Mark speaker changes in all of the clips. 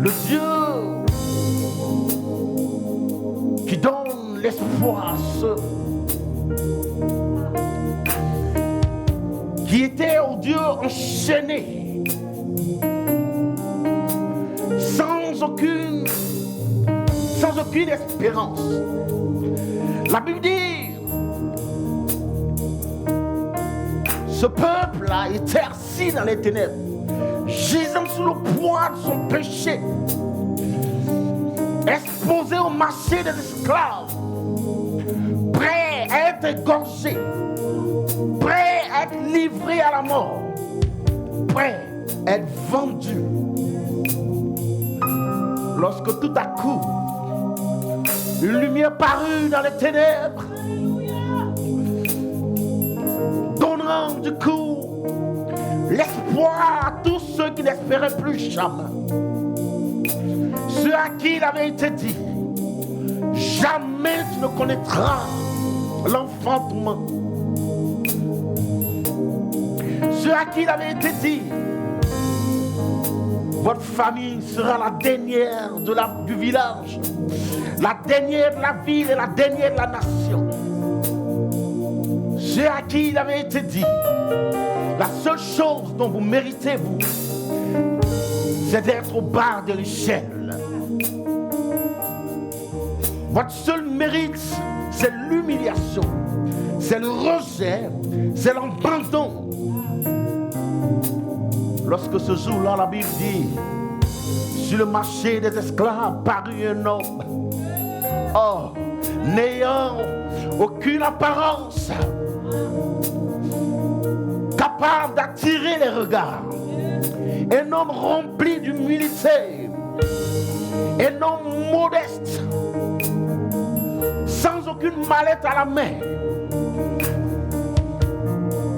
Speaker 1: Le Dieu qui donne l'espoir à ceux qui étaient au Dieu enchaîné, sans aucune espérance. La Bible dit, ce peuple-là était assis dans les ténèbres, gisant sous le poids de son péché, exposé au marché des esclaves, prêt à être égorgé, prêt à être livré à la mort, prêt à être vendu. Lorsque tout à coup, une lumière parut dans les ténèbres, donnant du coup l'espoir à tous ceux qui n'espéraient plus jamais. Ceux à qui il avait été dit, jamais tu ne connaîtras l'enfantement. Ceux à qui il avait été dit, votre famille sera la dernière du village, la dernière de la ville et la dernière de la nation. Ceux à qui il avait été dit, la seule chose dont vous méritez, vous, c'est d'être au bas de l'échelle. Votre seul mérite, c'est l'humiliation, c'est le rejet, c'est l'abandon. Lorsque ce jour-là, la Bible dit, sur le marché des esclaves parut un homme, n'ayant aucune apparence, capable d'attirer les regards, un homme rempli d'humilité, un homme modeste, sans aucune mallette à la main,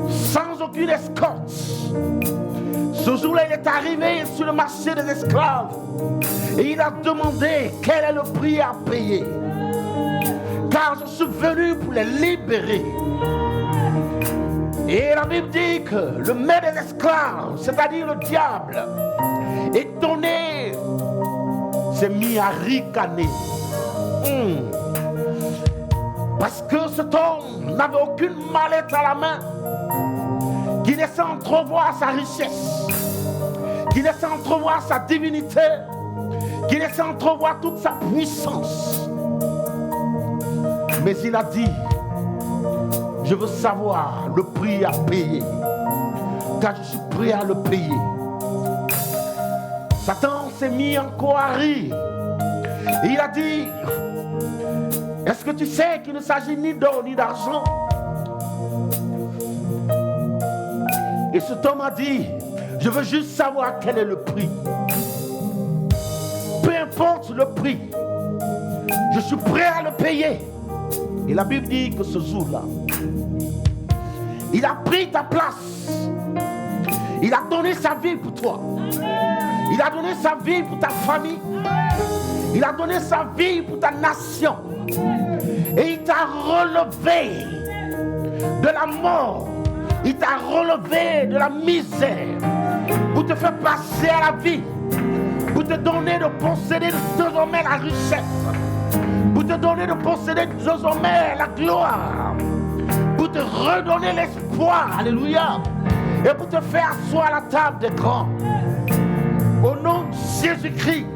Speaker 1: sans aucune escorte. Ce jour-là, il est arrivé sur le marché des esclaves et il a demandé quel est le prix à payer. Car je suis venu pour les libérer. Et la Bible dit que le maître des esclaves, c'est-à-dire le diable, étonné, s'est mis à ricaner. Parce que cet homme n'avait aucune mallette à la main, qui laissait entrevoir sa richesse, qui laissait entrevoir sa divinité, qui laissait entrevoir toute sa puissance. Mais il a dit, je veux savoir le prix à payer, car je suis prêt à le payer. Satan s'est mis encore à rire. Et il a dit, est-ce que tu sais qu'il ne s'agit ni d'or ni d'argent? Et cet homme a dit, je veux juste savoir quel est le prix. Peu importe le prix, je suis prêt à le payer. Et la Bible dit que ce jour-là, il a pris ta place. Il a donné sa vie pour toi. Il a donné sa vie pour ta famille. Il a donné sa vie pour ta nation. Et il t'a relevé de la mort. Il t'a relevé de la misère pour te faire passer à la vie, pour te donner de posséder désormais la richesse, pour te donner de posséder désormais la gloire, pour te redonner l'espoir, alléluia, et pour te faire asseoir à la table des grands. Au nom de Jésus-Christ.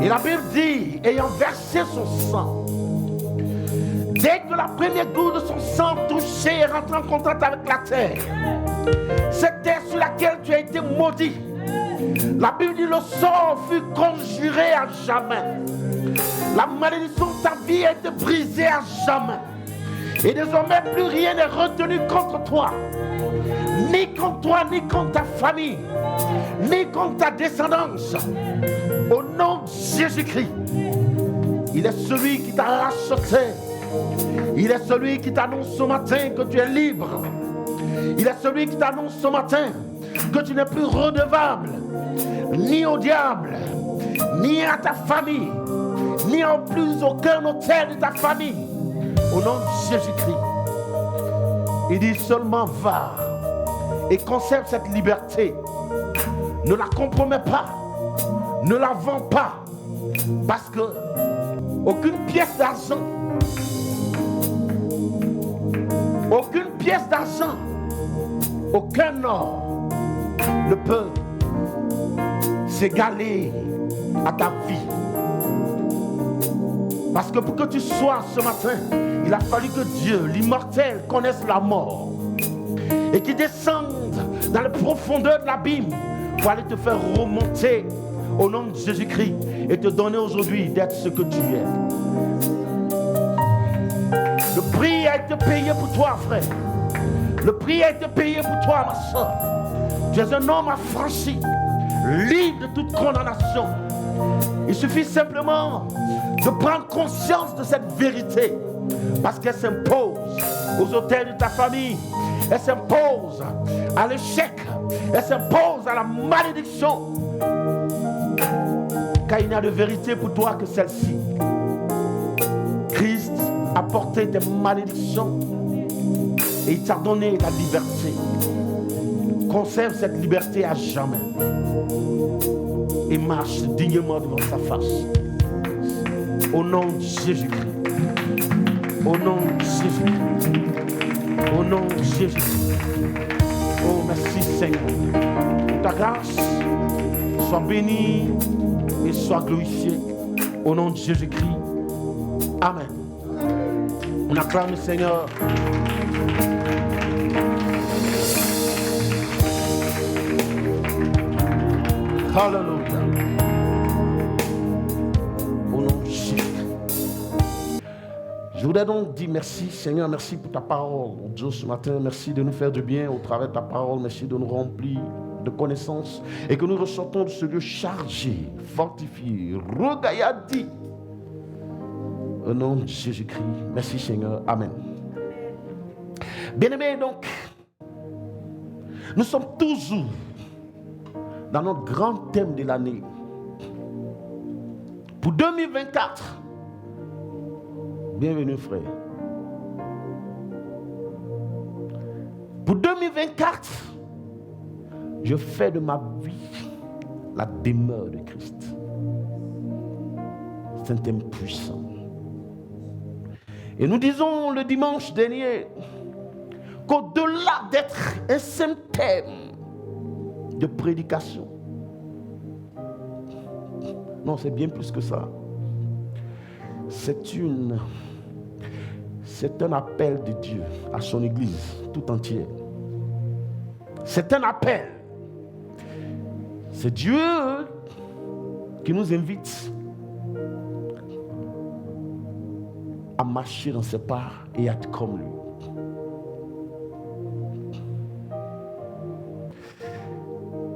Speaker 1: Et la Bible dit, ayant versé son sang, dès que la première goutte de son sang touchait et rentrait en contact avec la terre, cette terre sur laquelle tu as été maudit, la Bible dit, le sort fut conjuré à jamais. La malédiction de ta vie a été brisée à jamais. Et désormais, plus rien n'est retenu contre toi. Ni contre toi, ni contre ta famille, ni contre ta descendance. Au nom de Jésus-Christ, il est celui qui t'a racheté. Il est celui qui t'annonce ce matin que tu es libre. Il est celui qui t'annonce ce matin que tu n'es plus redevable, ni au diable, ni à ta famille, ni en plus aucun autel de ta famille. Au nom de Jésus-Christ, il dit seulement va et conserve cette liberté. Ne la compromets pas. Ne la vends pas. Parce que aucune pièce d'argent, aucun or ne peut s'égaler à ta vie. Parce que pour que tu sois ce matin, il a fallu que Dieu, l'immortel, connaisse la mort et qu'il descende dans les profondeurs de l'abîme pour aller te faire remonter au nom de Jésus-Christ et te donner aujourd'hui d'être ce que tu es. Le prix a été payé pour toi, frère. Le prix a été payé pour toi, ma soeur. Tu es un homme affranchi, libre de toute condamnation. Il suffit simplement de prendre conscience de cette vérité parce qu'elle s'impose aux autels de ta famille. Elle s'impose à l'échec. Elle s'impose à la malédiction. Car il n'y a de vérité pour toi que celle-ci. Christ a porté des malédictions et il t'a donné la liberté. Conserve cette liberté à jamais et marche dignement devant sa face. Au nom de Jésus-Christ. Au nom de Jésus-Christ. Au nom de Jésus-Christ. Oh, merci Seigneur. Pour ta grâce, sois béni et sois glorifié. Au nom de Jésus-Christ. Amen. On acclame le Seigneur. Hallelujah. Au nom de Jésus. Je voudrais donc dire merci, Seigneur, merci pour ta parole. Oh Dieu, ce matin, merci de nous faire du bien au travers de ta parole. Merci de nous remplir de connaissances et que nous ressortons de ce lieu chargé, fortifié, regaillardi. Au nom de Jésus-Christ. Merci, Seigneur. Amen. Bien-aimés, donc, nous sommes toujours dans notre grand thème de l'année. Pour 2024, bienvenue frère. Pour 2024, je fais de ma vie la demeure de Christ. C'est un thème puissant. Et nous disons le dimanche dernier qu'au-delà d'être un simple thème de prédication, non, c'est bien plus que ça. C'est un appel de Dieu à son Église tout entière. C'est un appel. C'est Dieu qui nous invite à marcher dans ses pas et à être comme lui.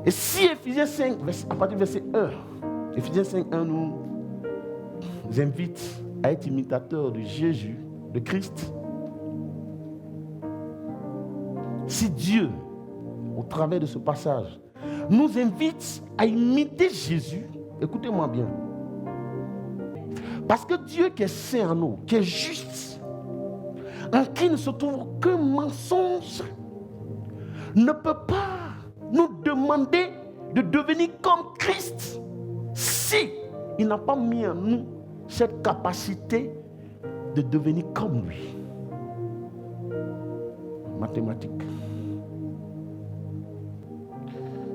Speaker 1: Et si Ephésiens 5, à partir du verset 1, Ephésiens 5, 1 nous invite à être imitateurs de Jésus, de Christ. Si Dieu, au travers de ce passage, nous invite à imiter Jésus, écoutez-moi bien. Parce que Dieu qui est saint en nous, qui est juste, en qui ne se trouve aucun mensonge, ne peut pas nous demander de devenir comme Christ si il n'a pas mis en nous cette capacité de devenir comme lui. Mathématiques.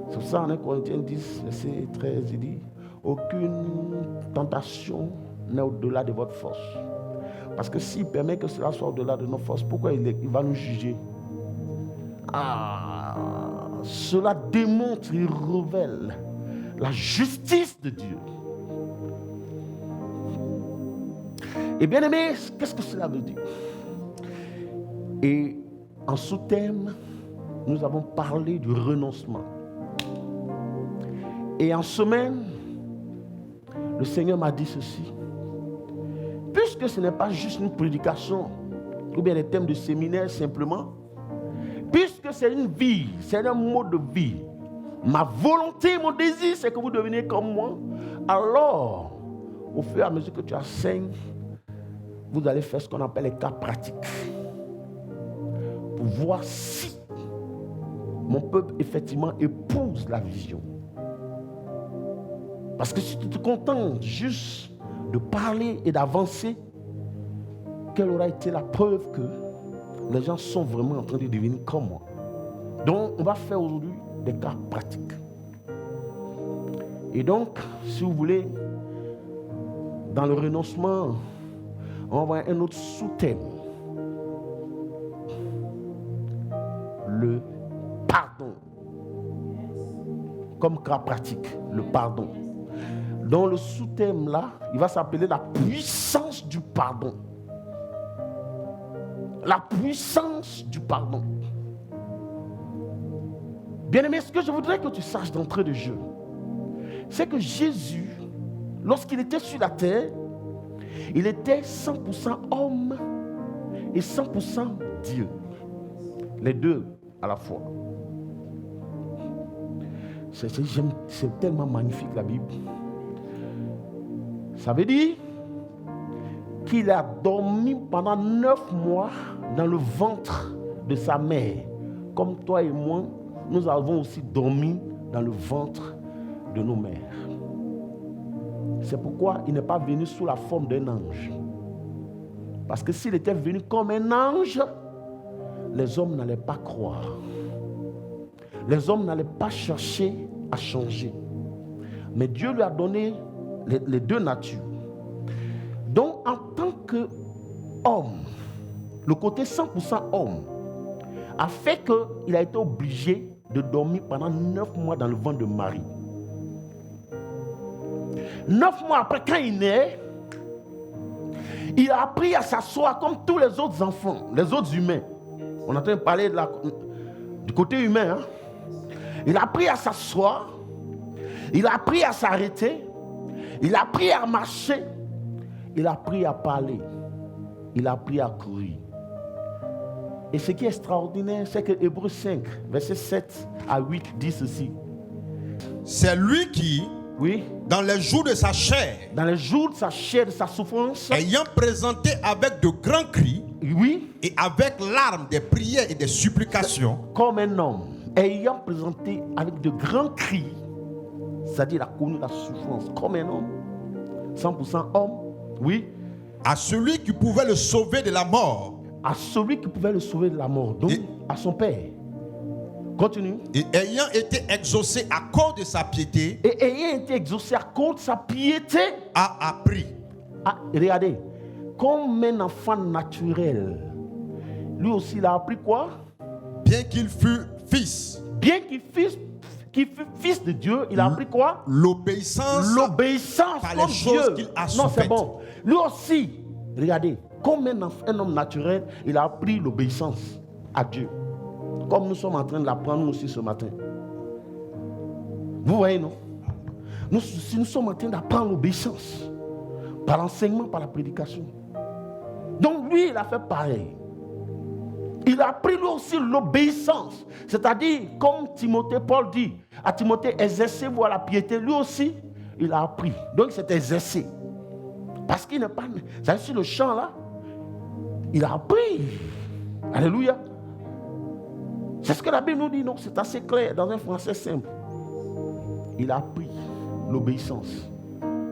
Speaker 1: C'est pour ça en 1 Corinthiens 10, verset 13, il dit aucune tentation n'est au-delà de votre force. Parce que s'il permet que cela soit au-delà de nos forces, pourquoi il va nous juger? Cela démontre et révèle la justice de Dieu. Et bien aimé, qu'est-ce que cela veut dire? Et en sous-thème, nous avons parlé du renoncement. Et en semaine, le Seigneur m'a dit ceci. Puisque ce n'est pas juste une prédication ou bien des thèmes de séminaire simplement, puisque c'est une vie, c'est un mode de vie, ma volonté, mon désir, c'est que vous deveniez comme moi. Alors, au fur et à mesure que tu enseignes, vous allez faire ce qu'on appelle les cas pratiques. Pour voir si mon peuple effectivement épouse la vision. Parce que si tu te contentes juste de parler et d'avancer, quelle aura été la preuve que les gens sont vraiment en train de devenir comme moi? Donc, on va faire aujourd'hui des cas pratiques. Et donc, si vous voulez, dans le renoncement, on va voir un autre sous-thème. Le pardon. Comme cas pratique, le pardon. Dans le sous-thème là, il va s'appeler la puissance du pardon. La puissance du pardon. Bien-aimé, ce que je voudrais que tu saches d'entrée de jeu, c'est que Jésus, lorsqu'il était sur la terre, il était 100% homme et 100% Dieu. Les deux à la fois. C'est tellement magnifique la Bible. Ça veut dire qu'il a dormi pendant 9 mois dans le ventre de sa mère. Comme toi et moi, nous avons aussi dormi dans le ventre de nos mères. C'est pourquoi il n'est pas venu sous la forme d'un ange. Parce que s'il était venu comme un ange, les hommes n'allaient pas croire. Les hommes n'allaient pas chercher à changer. Mais Dieu lui a donné les deux natures. Donc, en tant qu'homme, le côté 100% homme a fait qu'il a été obligé de dormir pendant 9 mois dans le ventre de Marie. 9 mois après, quand il naît, il a appris à s'asseoir comme tous les autres enfants, les autres humains. On est en train de parler du côté humain. Il a appris à s'asseoir, il a appris à s'arrêter, il a appris à marcher, il a appris à parler, il a appris à courir. Et ce qui est extraordinaire, c'est que Hébreux 5, verset 7 à 8 dit ceci.
Speaker 2: C'est lui qui,
Speaker 1: oui,
Speaker 2: dans les jours de sa chair,
Speaker 1: de sa souffrance,
Speaker 2: ayant présenté avec de grands cris,
Speaker 1: oui,
Speaker 2: et avec larmes des prières et des supplications,
Speaker 1: comme un homme, ayant présenté avec de grands cris, c'est-à-dire il a connu la souffrance comme un homme, 100% homme, oui,
Speaker 2: à celui qui pouvait le sauver de la mort,
Speaker 1: à celui qui pouvait le sauver de la mort, donc à son Père. Continue.
Speaker 2: Et ayant été exaucé à cause de sa piété,
Speaker 1: et ayant été exaucé à cause de sa piété,
Speaker 2: a appris.
Speaker 1: Regardez, comme un enfant naturel, lui aussi il a appris quoi?
Speaker 2: Bien qu'il fût fils.
Speaker 1: Bien qu'il fût fils de Dieu, il a appris quoi?
Speaker 2: L'obéissance
Speaker 1: par
Speaker 2: les choses qu'il a
Speaker 1: Non, c'est
Speaker 2: faites.
Speaker 1: bon. Lui aussi, regardez, comme un homme naturel, il a appris l'obéissance à Dieu. Comme nous sommes en train de l'apprendre nous aussi ce matin. Vous voyez, non? Nous sommes en train d'apprendre l'obéissance. Par l'enseignement, par la prédication. Donc lui, il a fait pareil. Il a appris lui aussi l'obéissance. C'est-à-dire, comme Paul dit à Timothée, exercez-vous à la piété. Lui aussi, il a appris. Donc il s'est exercé. Parce qu'il n'est pas... C'est sur le champ là. Il a appris. Alléluia. C'est ce que la Bible nous dit, non? C'est assez clair dans un français simple. Il a appris l'obéissance.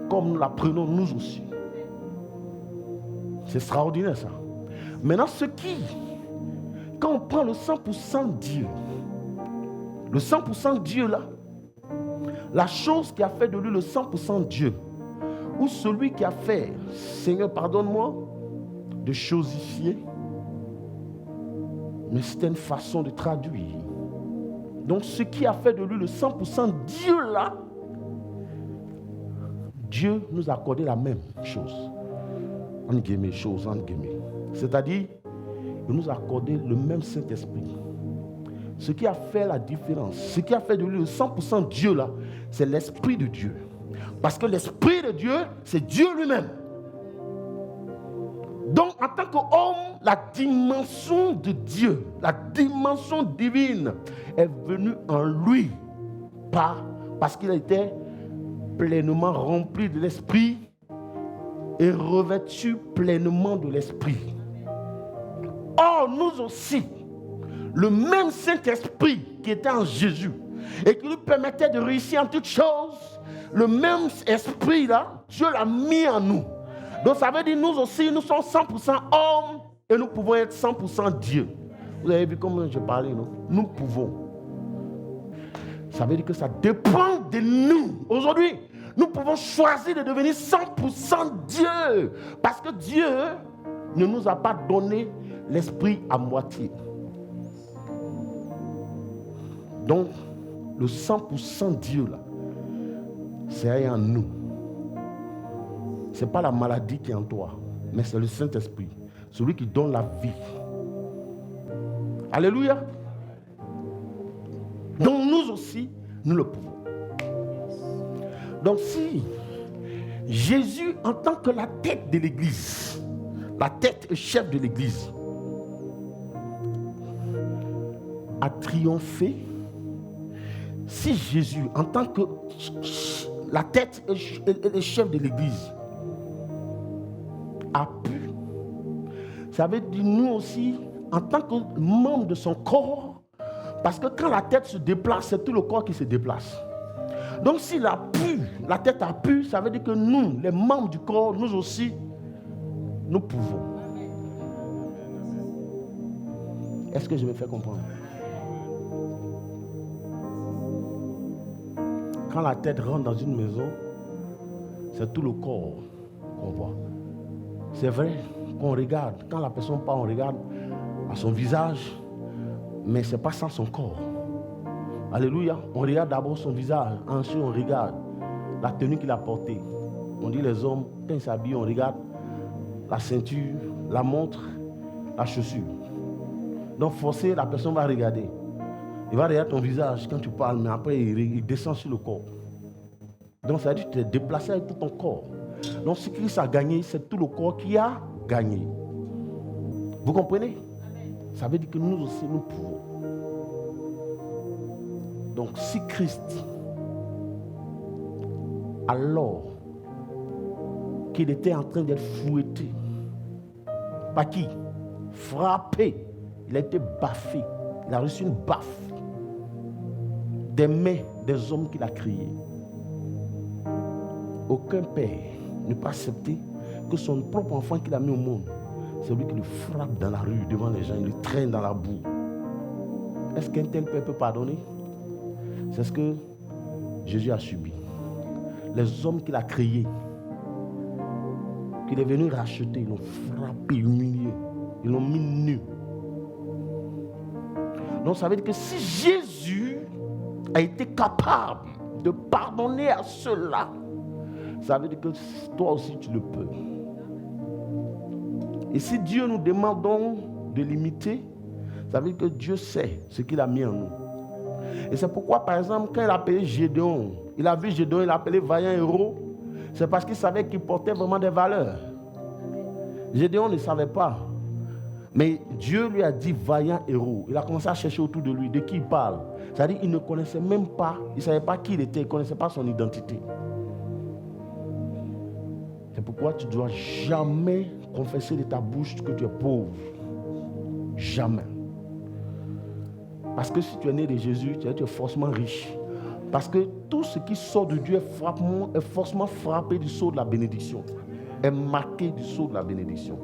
Speaker 1: Comme nous l'apprenons nous aussi. C'est extraordinaire ça. Maintenant, quand on prend le 100% Dieu, le 100% Dieu là, la chose qui a fait de lui le 100% Dieu, ou celui qui a fait, Seigneur, pardonne-moi, de chosifier, mais c'était une façon de traduire. Donc, ce qui a fait de lui le 100% Dieu là, Dieu nous a accordé la même chose. Entre guillemets, chose, entre guillemets. C'est-à-dire, il nous a accordé le même Saint-Esprit. Ce qui a fait la différence, ce qui a fait de lui le 100% Dieu là, c'est l'Esprit de Dieu. Parce que l'Esprit de Dieu, c'est Dieu lui-même. Donc, en tant qu'homme, la dimension de Dieu, la dimension divine est venue en lui. Parce qu'il était pleinement rempli de l'Esprit et revêtu pleinement de l'Esprit. Or, nous aussi, le même Saint-Esprit qui était en Jésus, et qui lui permettait de réussir en toutes choses, le même esprit là, Dieu l'a mis en nous. Donc ça veut dire nous aussi, nous sommes 100% hommes et nous pouvons être 100% Dieu. Vous avez vu comment je parlais, non? Nous pouvons. Ça veut dire que ça dépend de nous. Aujourd'hui, nous pouvons choisir de devenir 100% Dieu. Parce que Dieu ne nous a pas donné l'esprit à moitié. Donc, le 100% Dieu, là, c'est en nous. Ce n'est pas la maladie qui est en toi, mais c'est le Saint-Esprit, celui qui donne la vie. Alléluia. Donc, nous aussi, nous le pouvons. Donc, si Jésus, en tant que la tête de l'Église, la tête et chef de l'Église, a triomphé, si Jésus, en tant que la tête et le chef de l'Église, a pu, ça veut dire nous aussi, en tant que membre de son corps, parce que quand la tête se déplace, c'est tout le corps qui se déplace. Donc s'il a pu, la tête a pu, ça veut dire que nous, les membres du corps, nous aussi, nous pouvons. Est-ce que je me fais comprendre? Quand la tête rentre dans une maison, c'est tout le corps qu'on voit. C'est vrai qu'on regarde. Quand la personne part, on regarde à son visage, mais ce n'est pas sans son corps. Alléluia. On regarde d'abord son visage, ensuite on regarde la tenue qu'il a portée. On dit les hommes, quand ils s'habillent, on regarde la ceinture, la montre, la chaussure. Donc forcément, la personne va regarder. Il va regarder ton visage quand tu parles, mais après il descend sur le corps. Donc ça veut dire que tu es déplacé avec tout ton corps. Donc si Christ a gagné, c'est tout le corps qui a gagné. Vous comprenez? Ça veut dire que nous aussi, nous pouvons. Donc si Christ, alors qu'il était en train d'être fouetté, par qui? Frappé, il a été baffé, il a reçu une baffe des mains des hommes qu'il a créés. Aucun père ne peut accepter que son propre enfant qu'il a mis au monde, c'est lui qui le frappe dans la rue devant les gens, il le traîne dans la boue. Est-ce qu'un tel père peut pardonner? C'est ce que Jésus a subi. Les hommes qu'il a créés, qu'il est venu racheter, ils l'ont frappé, humilié, ils l'ont mis nu. Donc ça veut dire que si Jésus a été capable de pardonner à ceux-là, ça veut dire que toi aussi tu le peux. Et si Dieu nous demande donc de l'imiter, ça veut dire que Dieu sait ce qu'il a mis en nous. Et c'est pourquoi, par exemple, quand il a appelé Gédéon, il a vu Gédéon, il a appelé vaillant héros, c'est parce qu'il savait qu'il portait vraiment des valeurs. Gédéon ne savait pas. Mais Dieu lui a dit vaillant héros. Il a commencé à chercher autour de lui de qui il parle. C'est-à-dire qu'il ne connaissait même pas, il ne savait pas qui il était, il ne connaissait pas son identité. C'est pourquoi tu ne dois jamais confesser de ta bouche que tu es pauvre. Jamais. Parce que si tu es né de Jésus, tu es forcément riche. Parce que tout ce qui sort de Dieu est forcément frappé du sceau de la bénédiction. Est marqué du sceau de la bénédiction.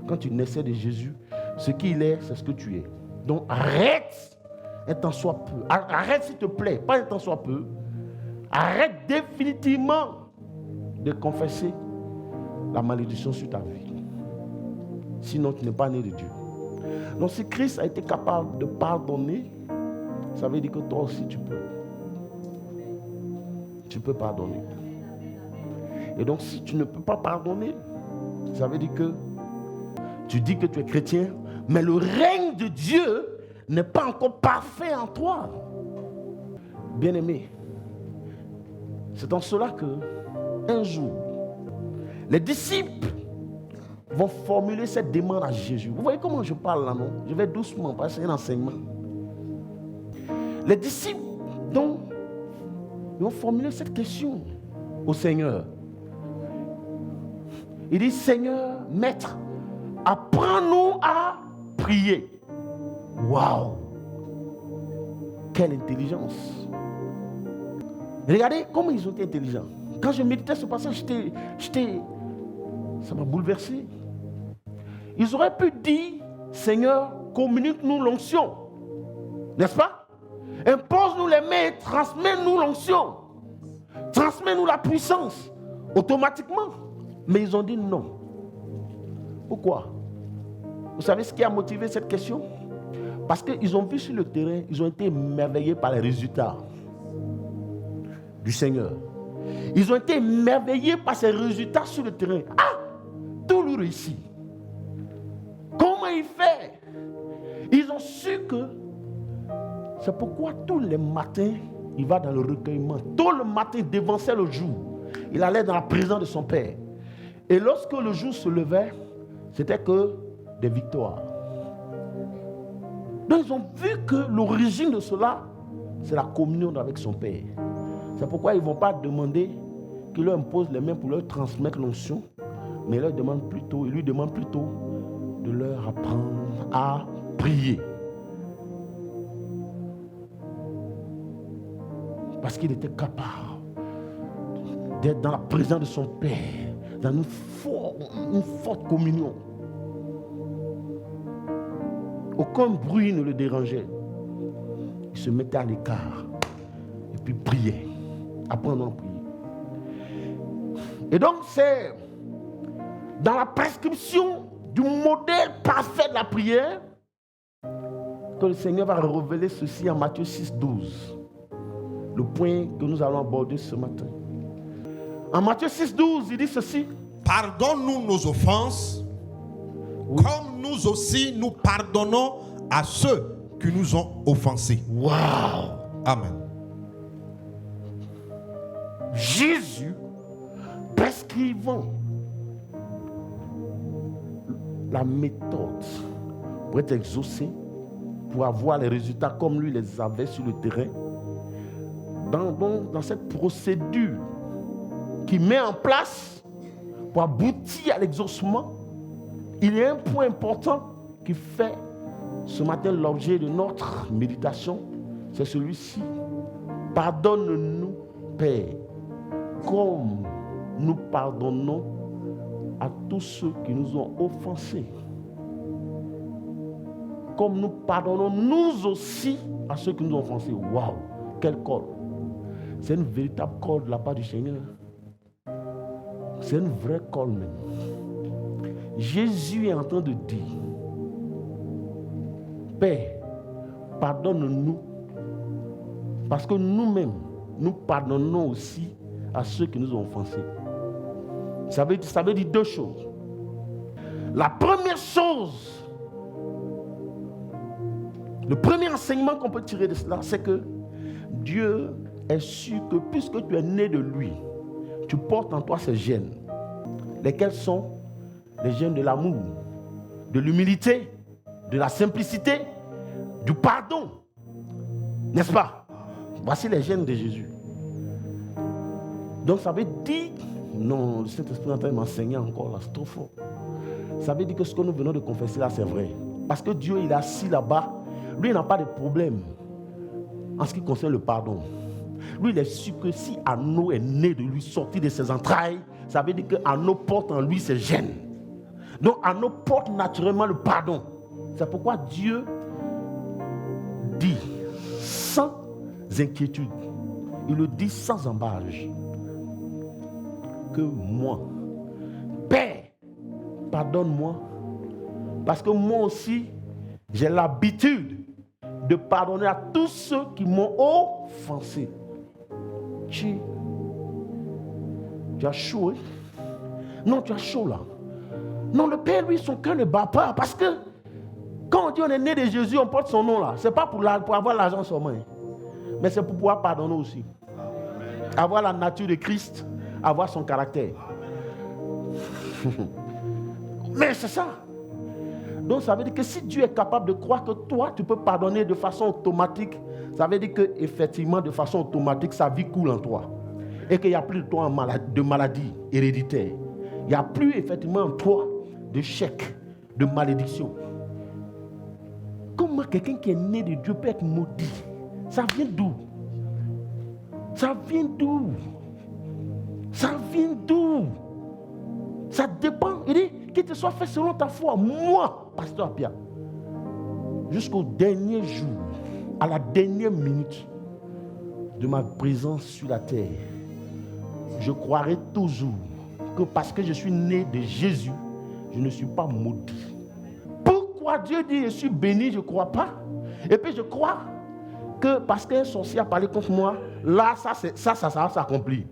Speaker 1: Quand tu naissais de Jésus, ce qu'il est, c'est ce que tu es. Donc arrête un tant soit peu. Arrête s'il te plaît, pas un tant soit peu. Arrête définitivement de confesser la malédiction sur ta vie. Sinon, tu n'es pas né de Dieu. Donc si Christ a été capable de pardonner, ça veut dire que toi aussi tu peux. Tu peux pardonner. Et donc si tu ne peux pas pardonner, ça veut dire que tu dis que tu es chrétien, mais le règne de Dieu n'est pas encore parfait en toi. Bien-aimé, c'est en cela que un jour, les disciples vont formuler cette demande à Jésus. Vous voyez comment je parle là, non? Je vais doucement, parce que c'est un enseignement. Les disciples, donc, ils vont formuler cette question au Seigneur. Ils disent, Seigneur, Maître, apprends-nous à prier. Waouh! Quelle intelligence! Regardez comment ils ont été intelligents. Quand je méditais ce passage, ça m'a bouleversé. Ils auraient pu dire, Seigneur, communique-nous l'onction. N'est-ce pas? Impose-nous les mains, transmets-nous l'onction. Transmets-nous la puissance. Automatiquement. Mais ils ont dit non. Pourquoi? Vous savez ce qui a motivé cette question? Parce qu'ils ont vu sur le terrain, ils ont été émerveillés par les résultats du Seigneur. Ils ont été émerveillés par ces résultats sur le terrain. Ah! Tout lui réussit. Comment il fait? Ils ont su que c'est pourquoi tous les matins, il va dans le recueillement. Tout le matin, il dévançait le jour. Il allait dans la présence de son Père. Et lorsque le jour se levait, c'était que des victoires. Donc ils ont vu que l'origine de cela, c'est la communion avec son Père. C'est pourquoi ils ne vont pas demander qu'il leur impose les mains pour leur transmettre l'onction, mais il lui demande plutôt de leur apprendre à prier. Parce qu'il était capable d'être dans la présence de son Père, dans une forte communion. Aucun bruit ne le dérangeait. Il se mettait à l'écart et puis priait. Apprenons à prier. Et donc c'est dans la prescription du modèle parfait de la prière que le Seigneur va révéler ceci en Matthieu 6, 12. Le point que nous allons aborder ce matin. En Matthieu 6, 12, il dit ceci.
Speaker 2: Pardonne-nous nos offenses, oui, comme nous aussi nous pardonnons à ceux qui nous ont offensés.
Speaker 1: Waouh!
Speaker 2: Amen.
Speaker 1: Jésus prescrivant la méthode pour être exaucé, pour avoir les résultats comme lui les avait sur le terrain, dans cette procédure qu'il met en place pour aboutir à l'exaucement, il y a un point important qui fait ce matin l'objet de notre méditation, c'est celui-ci. Pardonne-nous, Père, comme nous pardonnons à tous ceux qui nous ont offensés. Comme nous pardonnons nous aussi à ceux qui nous ont offensés. Waouh, quel code! C'est une véritable code de la part du Seigneur. C'est une vraie code même. Jésus est en train de dire, Père, pardonne-nous, parce que nous-mêmes, nous pardonnons aussi à ceux qui nous ont offensés. Ça veut dire deux choses. La première chose, le premier enseignement qu'on peut tirer de cela, c'est que Dieu est sûr que puisque tu es né de lui, tu portes en toi ces gènes, lesquels sont les gènes de l'amour, de l'humilité, de la simplicité, du pardon. N'est-ce pas? Voici les gènes de Jésus. Donc ça veut dire, non, le Saint-Esprit est en train de m'enseigner encore là, c'est trop fort. Ça veut dire que ce que nous venons de confesser là, c'est vrai. Parce que Dieu, il est assis là-bas, lui, il n'a pas de problème en ce qui concerne le pardon. Lui, il est sûr que si Anneau est né de lui, sorti de ses entrailles, ça veut dire que Anneau porte en lui ses gènes. Donc Anneau porte naturellement le pardon. C'est pourquoi Dieu dit sans inquiétude, il le dit sans embâche, que moi, Père, pardonne-moi, parce que moi aussi, j'ai l'habitude de pardonner à tous ceux qui m'ont offensé. Tu as chaud, hein? Non, tu as chaud là. Non, le Père, lui, son cœur ne bat pas. Parce que quand on dit on est né de Jésus, on porte son nom là. Ce n'est pas pour avoir l'argent sur main. Mais c'est pour pouvoir pardonner aussi. Avoir la nature de Christ, avoir son caractère. Mais c'est ça. Donc ça veut dire que si Dieu est capable de croire que toi, tu peux pardonner de façon automatique, ça veut dire qu'effectivement, de façon automatique, sa vie coule en toi. Et qu'il n'y a plus de toi de maladie héréditaire. Il n'y a plus effectivement en toi de chèque, de malédiction. Comment quelqu'un qui est né de Dieu peut être maudit? Ça vient d'où? Ça vient d'où? Ça vient d'où? Ça dépend. Il dit qu'il te soit fait selon ta foi. Moi, pasteur Pierre, jusqu'au dernier jour, à la dernière minute de ma présence sur la terre, je croirai toujours que parce que je suis né de Jésus, je ne suis pas maudit. Pourquoi Dieu dit je suis béni, je ne crois pas? Et puis je crois que parce qu'un sorcier a parlé contre moi, là, ça va s'accomplir.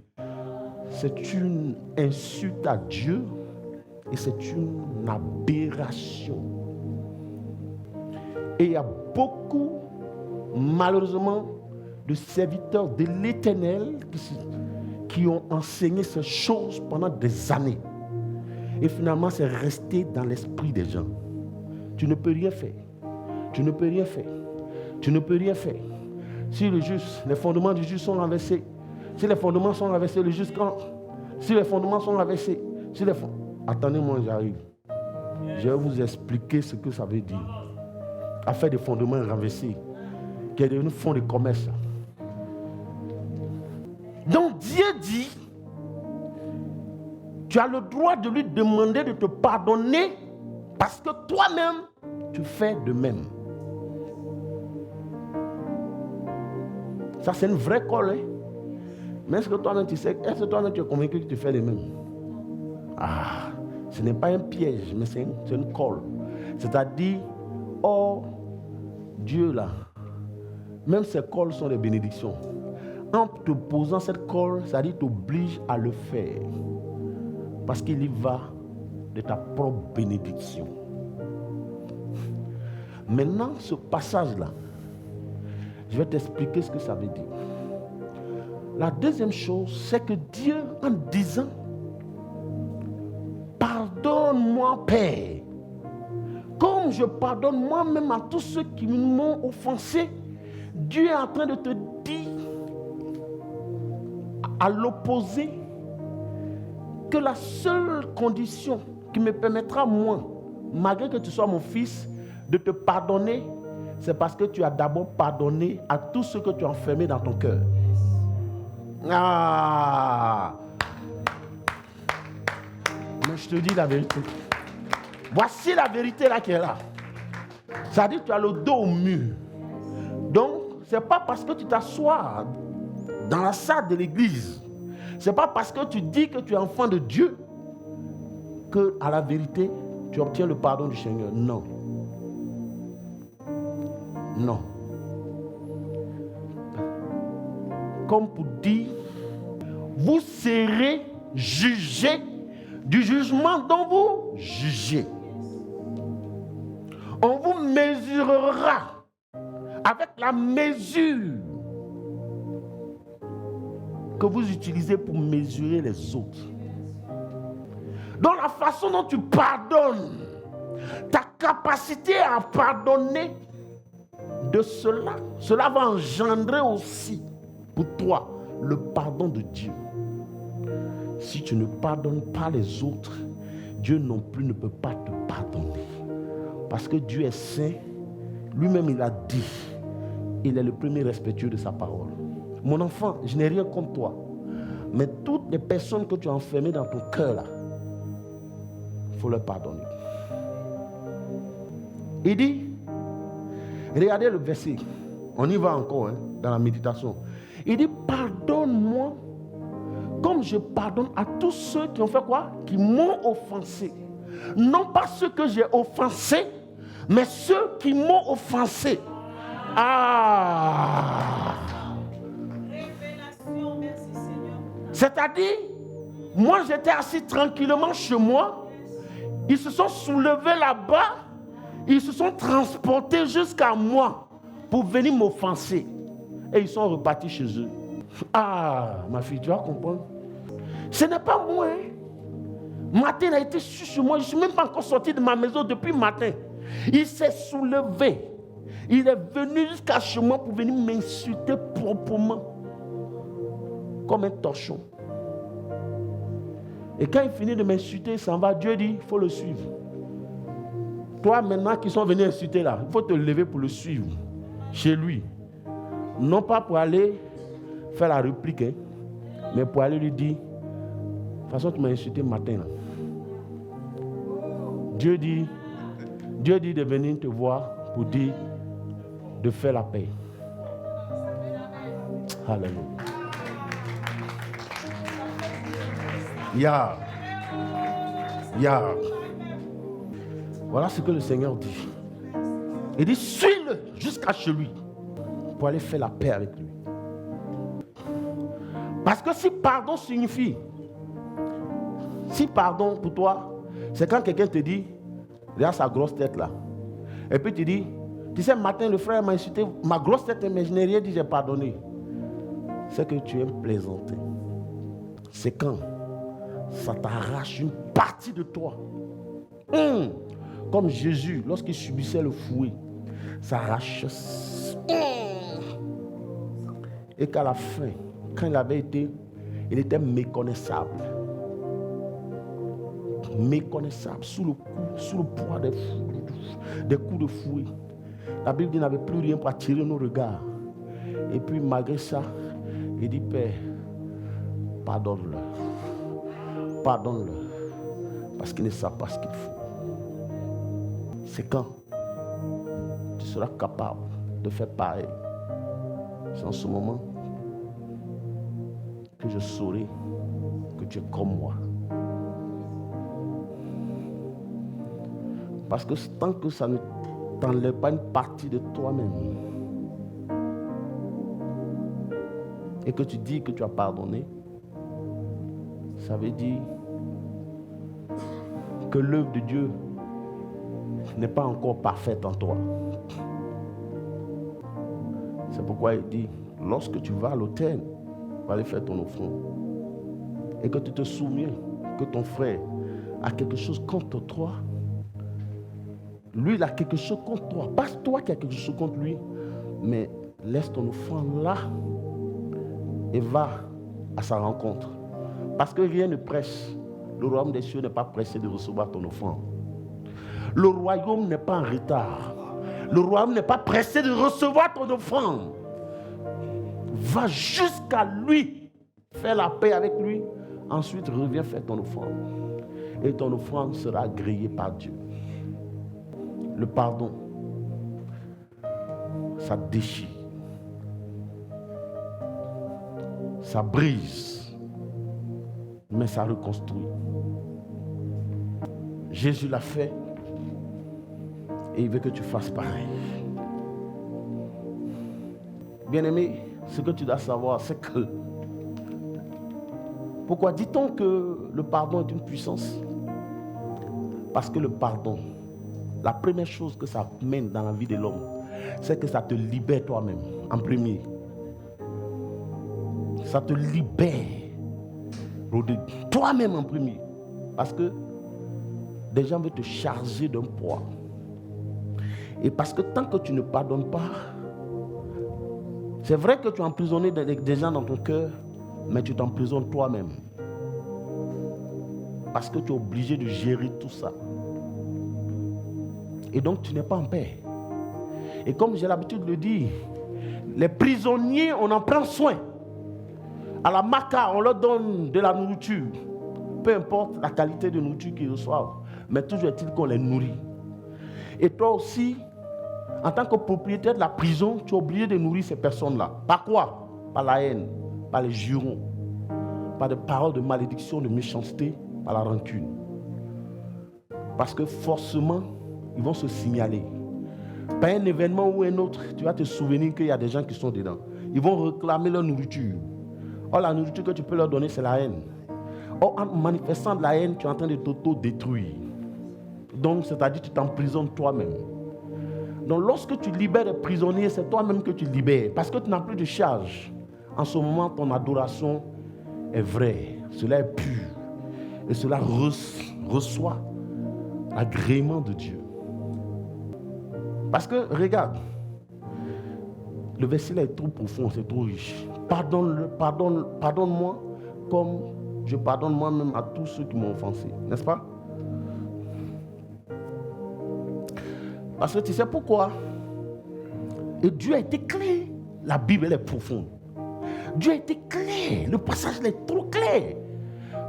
Speaker 1: C'est une insulte à Dieu et c'est une aberration. Et il y a beaucoup, malheureusement, de serviteurs de l'Éternel qui ont enseigné ces choses pendant des années. Et finalement, c'est resté dans l'esprit des gens. Tu ne peux rien faire. Tu ne peux rien faire. Tu ne peux rien faire. Si le juste, les fondements du juste sont renversés, si les fondements sont renversés, le juste quand, si les fondements sont renversés, attendez-moi, j'arrive. Je vais vous expliquer ce que ça veut dire. Affaire des fondements renversés, qui est devenu fonds de commerce. Donc Dieu dit, tu as le droit de lui demander de te pardonner parce que toi-même, tu fais de même. Ça, c'est une vraie colle. Hein? Mais est-ce que toi-même, tu sais, est-ce que toi-même, tu es convaincu que tu fais de même? Ah, ce n'est pas un piège, mais c'est une colle. C'est-à-dire, oh, Dieu là, même ces colles sont des bénédictions. En te posant cette colle, ça dit t'oblige à le faire. Parce qu'il y va de ta propre bénédiction. Maintenant, ce passage-là, je vais t'expliquer ce que ça veut dire. La deuxième chose, c'est que Dieu, en disant, pardonne-moi, Père, comme je pardonne moi-même à tous ceux qui m'ont offensé, Dieu est en train de te dire, à l'opposé, que la seule condition qui me permettra, moi, malgré que tu sois mon fils, de te pardonner, c'est parce que tu as d'abord pardonné à tous ceux que tu as enfermés dans ton cœur. Ah! Mais je te dis la vérité. Voici la vérité là qui est là. Ça dit que tu as le dos au mur. Donc, ce n'est pas parce que tu t'assois dans la salle de l'église, ce n'est pas parce que tu dis que tu es enfant de Dieu que, à la vérité, tu obtiens le pardon du Seigneur. Non. Non. Comme pour dire, vous serez jugés du jugement dont vous jugez. On vous mesurera avec la mesure que vous utilisez pour mesurer les autres. Donc la façon dont tu pardonnes, ta capacité à pardonner de cela va engendrer aussi pour toi le pardon de Dieu. Si tu ne pardonnes pas les autres, Dieu non plus ne peut pas te pardonner. Parce que Dieu est saint, lui-même il a dit, il est le premier respectueux de sa parole. Mon enfant, je n'ai rien contre toi, mais toutes les personnes que tu as enfermées dans ton cœur là, il faut leur pardonner. Il dit, regardez le verset, on y va encore dans la méditation. Il dit, pardonne-moi comme je pardonne à tous ceux qui ont fait quoi? Qui m'ont offensé. Non pas ceux que j'ai offensés, mais ceux qui m'ont offensé. Ah!
Speaker 3: Révélation, merci Seigneur.
Speaker 1: C'est-à-dire, moi j'étais assis tranquillement chez moi, ils se sont soulevés là-bas, ils se sont transportés jusqu'à moi pour venir m'offenser. Et ils sont repartis chez eux. Ah, ma fille, tu vas comprendre. Ce n'est pas moi. Matin a été sur moi. Je ne suis même pas encore sorti de ma maison depuis matin. Il s'est soulevé. Il est venu jusqu'à chez moi pour venir m'insulter proprement. Comme un torchon. Et quand il finit de m'insulter, il s'en va. Dieu dit, il faut le suivre. Toi maintenant qui sont venus insulter là, il faut te lever pour le suivre. Chez lui. Non pas pour aller faire la réplique, hein, mais pour aller lui dire, de toute façon tu m'as insulté matin. Là. Dieu dit de venir te voir pour dire de faire la paix. Alléluia. Voilà ce que le Seigneur dit. Il dit, suis-le jusqu'à chez lui pour aller faire la paix avec lui. Parce que si pardon signifie, si pardon pour toi, c'est quand quelqu'un te dit, regarde sa grosse tête là. Et puis tu dis, tu sais, matin le frère m'a insulté, ma grosse tête, mais je n'ai rien dit, j'ai pardonné. C'est que tu aimes plaisanter. C'est quand ça t'arrache une partie de toi. Comme Jésus, lorsqu'il subissait le fouet, ça arrache. Et qu'à la fin, quand il était méconnaissable. Méconnaissable, sous le poids des coups de fouet. La Bible dit qu'il n'avait plus rien pour attirer nos regards. Et puis malgré ça, il dit, Père, pardonne-le. Pardonne-le. Parce qu'il ne sait pas ce qu'il faut. C'est quand tu seras capable de faire pareil. C'est en ce moment que je saurai que tu es comme moi. Parce que tant que ça ne t'enlève pas une partie de toi-même et que tu dis que tu as pardonné, ça veut dire que l'œuvre de Dieu n'est pas encore parfaite en toi. C'est pourquoi il dit, lorsque tu vas à l'autel, pour aller faire ton offrande, et que tu te souviens que ton frère a quelque chose contre toi, lui, il a quelque chose contre toi. Pas toi qui as quelque chose contre lui, mais laisse ton offrande là et va à sa rencontre. Parce que rien ne presse. Le royaume des cieux n'est pas pressé de recevoir ton offrande. Le royaume n'est pas en retard. Le royaume n'est pas pressé de recevoir ton offrande. Va jusqu'à lui, fais la paix avec lui. Ensuite, reviens faire ton offrande. Et ton offrande sera agréée par Dieu. Le pardon, ça déchire, ça brise, mais ça reconstruit. Jésus l'a fait et il veut que tu fasses pareil. Bien-aimé, ce que tu dois savoir, c'est que pourquoi dit-on que le pardon est une puissance? Parce que le pardon, la première chose que ça mène dans la vie de l'homme, c'est que ça te libère toi-même, en premier. Ça te libère toi-même en premier. Parce que des gens veulent te charger d'un poids. Et parce que tant que tu ne pardonnes pas, c'est vrai que tu as emprisonné des gens dans ton cœur, mais tu t'emprisonnes toi-même. Parce que tu es obligé de gérer tout ça. Et donc tu n'es pas en paix. Et comme j'ai l'habitude de le dire, les prisonniers, on en prend soin. À la Maca, on leur donne de la nourriture. Peu importe la qualité de nourriture qu'ils reçoivent. Mais toujours est-il qu'on les nourrit. Et toi aussi, en tant que propriétaire de la prison, tu es obligé de nourrir ces personnes-là. Par quoi? Par la haine, par les jurons, par des paroles de malédiction, de méchanceté, par la rancune. Parce que forcément, ils vont se signaler. Par un événement ou un autre, tu vas te souvenir qu'il y a des gens qui sont dedans. Ils vont réclamer leur nourriture. Or, la nourriture que tu peux leur donner, c'est la haine. Or, en manifestant de la haine, tu es en train de t'auto-détruire. Donc, c'est-à-dire que tu t'emprisonnes toi-même. Donc, lorsque tu libères les prisonniers, c'est toi-même que tu libères. Parce que tu n'as plus de charge. En ce moment, ton adoration est vraie. Cela est pur. Et cela reçoit l'agrément de Dieu. Parce que, regarde, le verset là est trop profond, c'est trop riche. Pardonne-moi comme je pardonne moi-même à tous ceux qui m'ont offensé. N'est-ce pas? Parce que tu sais pourquoi? Et Dieu a été clair. la Bible, elle est profonde. Dieu a été clair. Le passage, il est trop clair.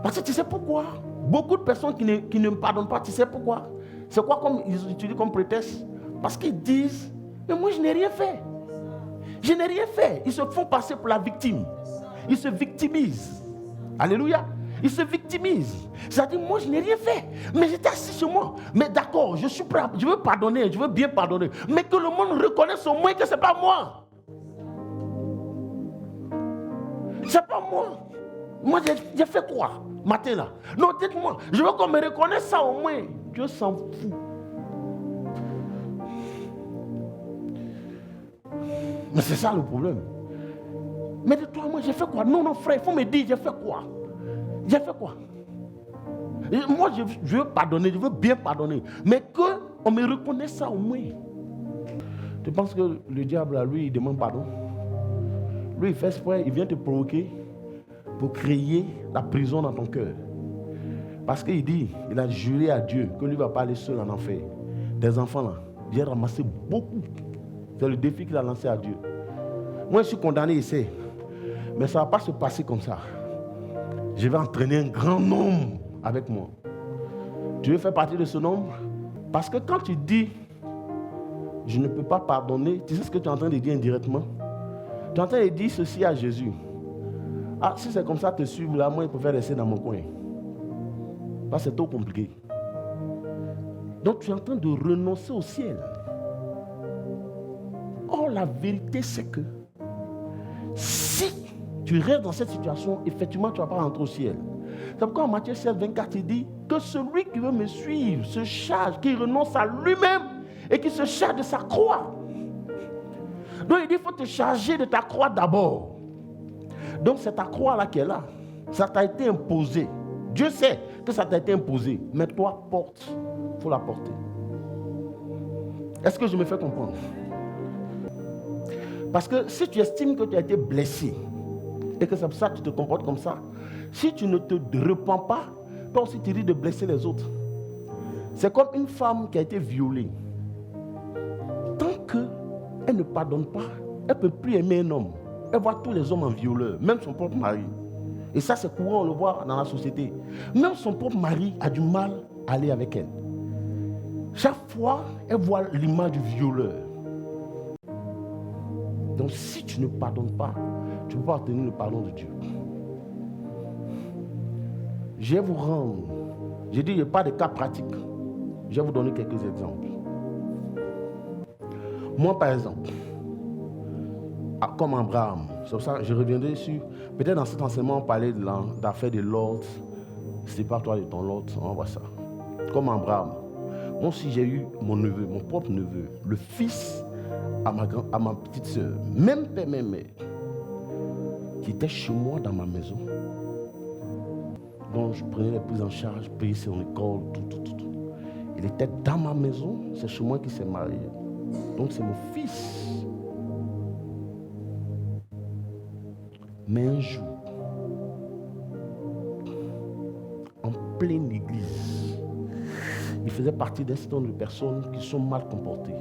Speaker 1: Parce que tu sais pourquoi? Beaucoup de personnes qui ne me pardonnent pas, tu sais pourquoi? C'est quoi comme ils utilisent comme prétexte? Parce qu'ils disent, mais moi je n'ai rien fait. Je n'ai rien fait. Ils se font passer pour la victime. Ils se victimisent. Alléluia. Ils se victimisent. C'est-à-dire, moi, je n'ai rien fait. Mais j'étais assis chez moi. Mais d'accord, je suis prêt. Je veux pardonner. Je veux bien pardonner. Mais que le monde reconnaisse au moins que ce n'est pas moi. C'est pas moi. Moi, j'ai fait quoi, matin là? Non, dites-moi. Je veux qu'on me reconnaisse ça au moins. Dieu s'en fout. Mais c'est ça le problème. Mais de toi, moi, j'ai fait quoi? Non, frère, il faut me dire, j'ai fait quoi? J'ai fait quoi? Et moi, je veux pardonner, je veux bien pardonner. Mais qu'on me reconnaisse ça au moins. Tu penses que le diable, là, lui, il demande pardon? Lui, il fait exprès, il vient te provoquer pour créer la prison dans ton cœur. Parce qu'il dit, il a juré à Dieu que lui ne va pas aller seul en enfer. Des enfants, là, j'ai ramassé beaucoup. C'est le défi qu'il a lancé à Dieu. Moi, je suis condamné ici. Mais ça ne va pas se passer comme ça. Je vais entraîner un grand nombre avec moi. Tu veux faire partie de ce nombre? Parce que quand tu dis, je ne peux pas pardonner, tu sais ce que tu es en train de dire indirectement? Tu es en train de dire ceci à Jésus. Ah, si c'est comme ça, te suivre là, moi, je préfère rester dans mon coin. Parce que c'est trop compliqué. Donc, tu es en train de renoncer au ciel. Or, la vérité, c'est que si tu restes dans cette situation, effectivement, tu ne vas pas rentrer au ciel. C'est pourquoi en Matthieu 16, 24, il dit que celui qui veut me suivre se charge, qu'il renonce à lui-même et qu'il se charge de sa croix. Donc, il dit, il faut te charger de ta croix d'abord. Donc, c'est ta croix-là qui est là. Ça t'a été imposé. Dieu sait que ça t'a été imposé. Mais toi, porte. Il faut la porter. Est-ce que je me fais comprendre? Parce que si tu estimes que tu as été blessé et que c'est pour ça que tu te comportes comme ça, si tu ne te repens pas, toi aussi tu risques de blesser les autres. C'est comme une femme qui a été violée. Tant qu'elle ne pardonne pas, elle ne peut plus aimer un homme. Elle voit tous les hommes en violeurs, même son propre mari. Et ça, c'est courant, on le voit dans la société. Même son propre mari a du mal à aller avec elle. Chaque fois, elle voit l'image du violeur. Donc, si tu ne pardonnes pas, tu ne peux pas obtenir le pardon de Dieu. Je vais vous rendre. J'ai dit, il n'y a pas de cas pratique. Je vais vous donner quelques exemples. Moi, par exemple, comme Abraham, c'est pour ça que je reviendrai sur. Peut-être dans cet enseignement, on parlait de l'affaire de Lot. C'est pas toi de ton Lot, on voit ça. Comme Abraham. Moi aussi, j'ai eu mon neveu, mon propre neveu, le fils à ma petite soeur, même père, même mère, qui était chez moi dans ma maison. Donc, je prenais les prises en charge, payais son école, tout. Il était dans ma maison, c'est chez moi qu'il s'est marié. Donc, c'est mon fils. Mais un jour, en pleine église, il faisait partie d'un certain nombre de personnes qui sont mal comportées.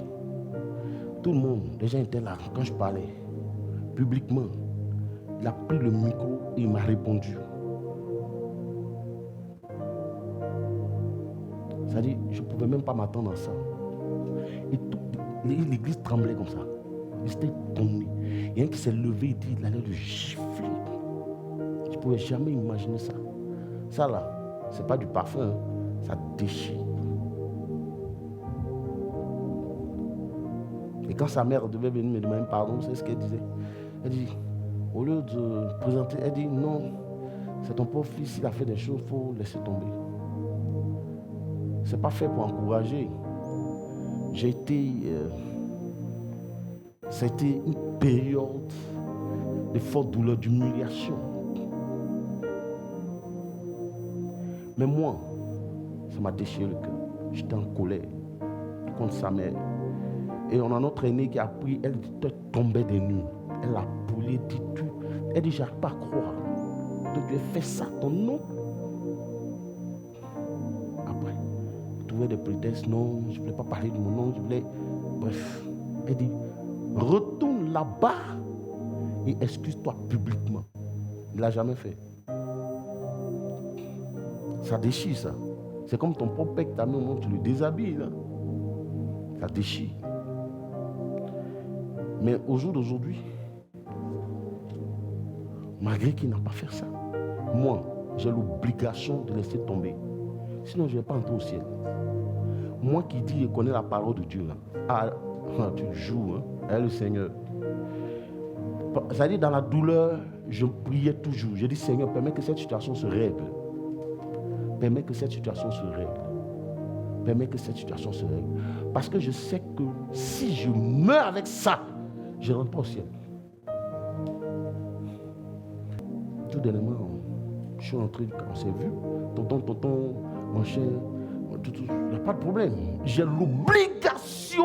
Speaker 1: Tout le monde, les gens étaient là quand je parlais, publiquement. Il a pris le micro et il m'a répondu. C'est-à-dire, je ne pouvais même pas m'attendre à ça. Et l'église tremblait comme ça. Il s'était tombé. Il y a un qui s'est levé, il allait le gifler. Je ne pouvais jamais imaginer ça. Ça là, ce n'est pas du parfum, hein. Ça déchire. Et quand sa mère devait venir me demander pardon, c'est ce qu'elle disait. Elle dit, au lieu de présenter, elle dit, non, c'est ton pauvre fils, il a fait des choses, il faut laisser tomber. Ce n'est pas fait pour encourager. J'ai été... c'était une période de forte douleur, d'humiliation. Mais moi, ça m'a déchiré le cœur. J'étais en colère contre sa mère. Et on a notre aînée qui a pris, elle tombait des nues. Elle a brûlé, dit tout. Elle dit, j'arrive pas à croire. Donc tu as fait ça, ton nom. Après, je trouvais des prétextes, non, je ne voulais pas parler de mon nom, je voulais... Bref, elle dit, retourne là-bas et excuse-toi publiquement. Il ne l'a jamais fait. Ça déchire ça. C'est comme ton propre père qui t'a mis au monde, tu le déshabilles. Là. Ça déchire. Mais au jour d'aujourd'hui, malgré qu'il n'a pas fait ça, moi, j'ai l'obligation de laisser tomber. Sinon, je ne vais pas entrer au ciel. Moi qui dis et connais la parole de Dieu, là, tu joues avec le Seigneur. C'est-à-dire, dans la douleur, je priais toujours. Je dis, Seigneur, permets que cette situation se règle. Permets que cette situation se règle. Permets que cette situation se règle. Parce que je sais que si je meurs avec ça, je ne rentre pas au ciel. Tout dernièrement, je suis rentré, on s'est vu, tonton, mon cher, il n'y a pas de problème. J'ai l'obligation,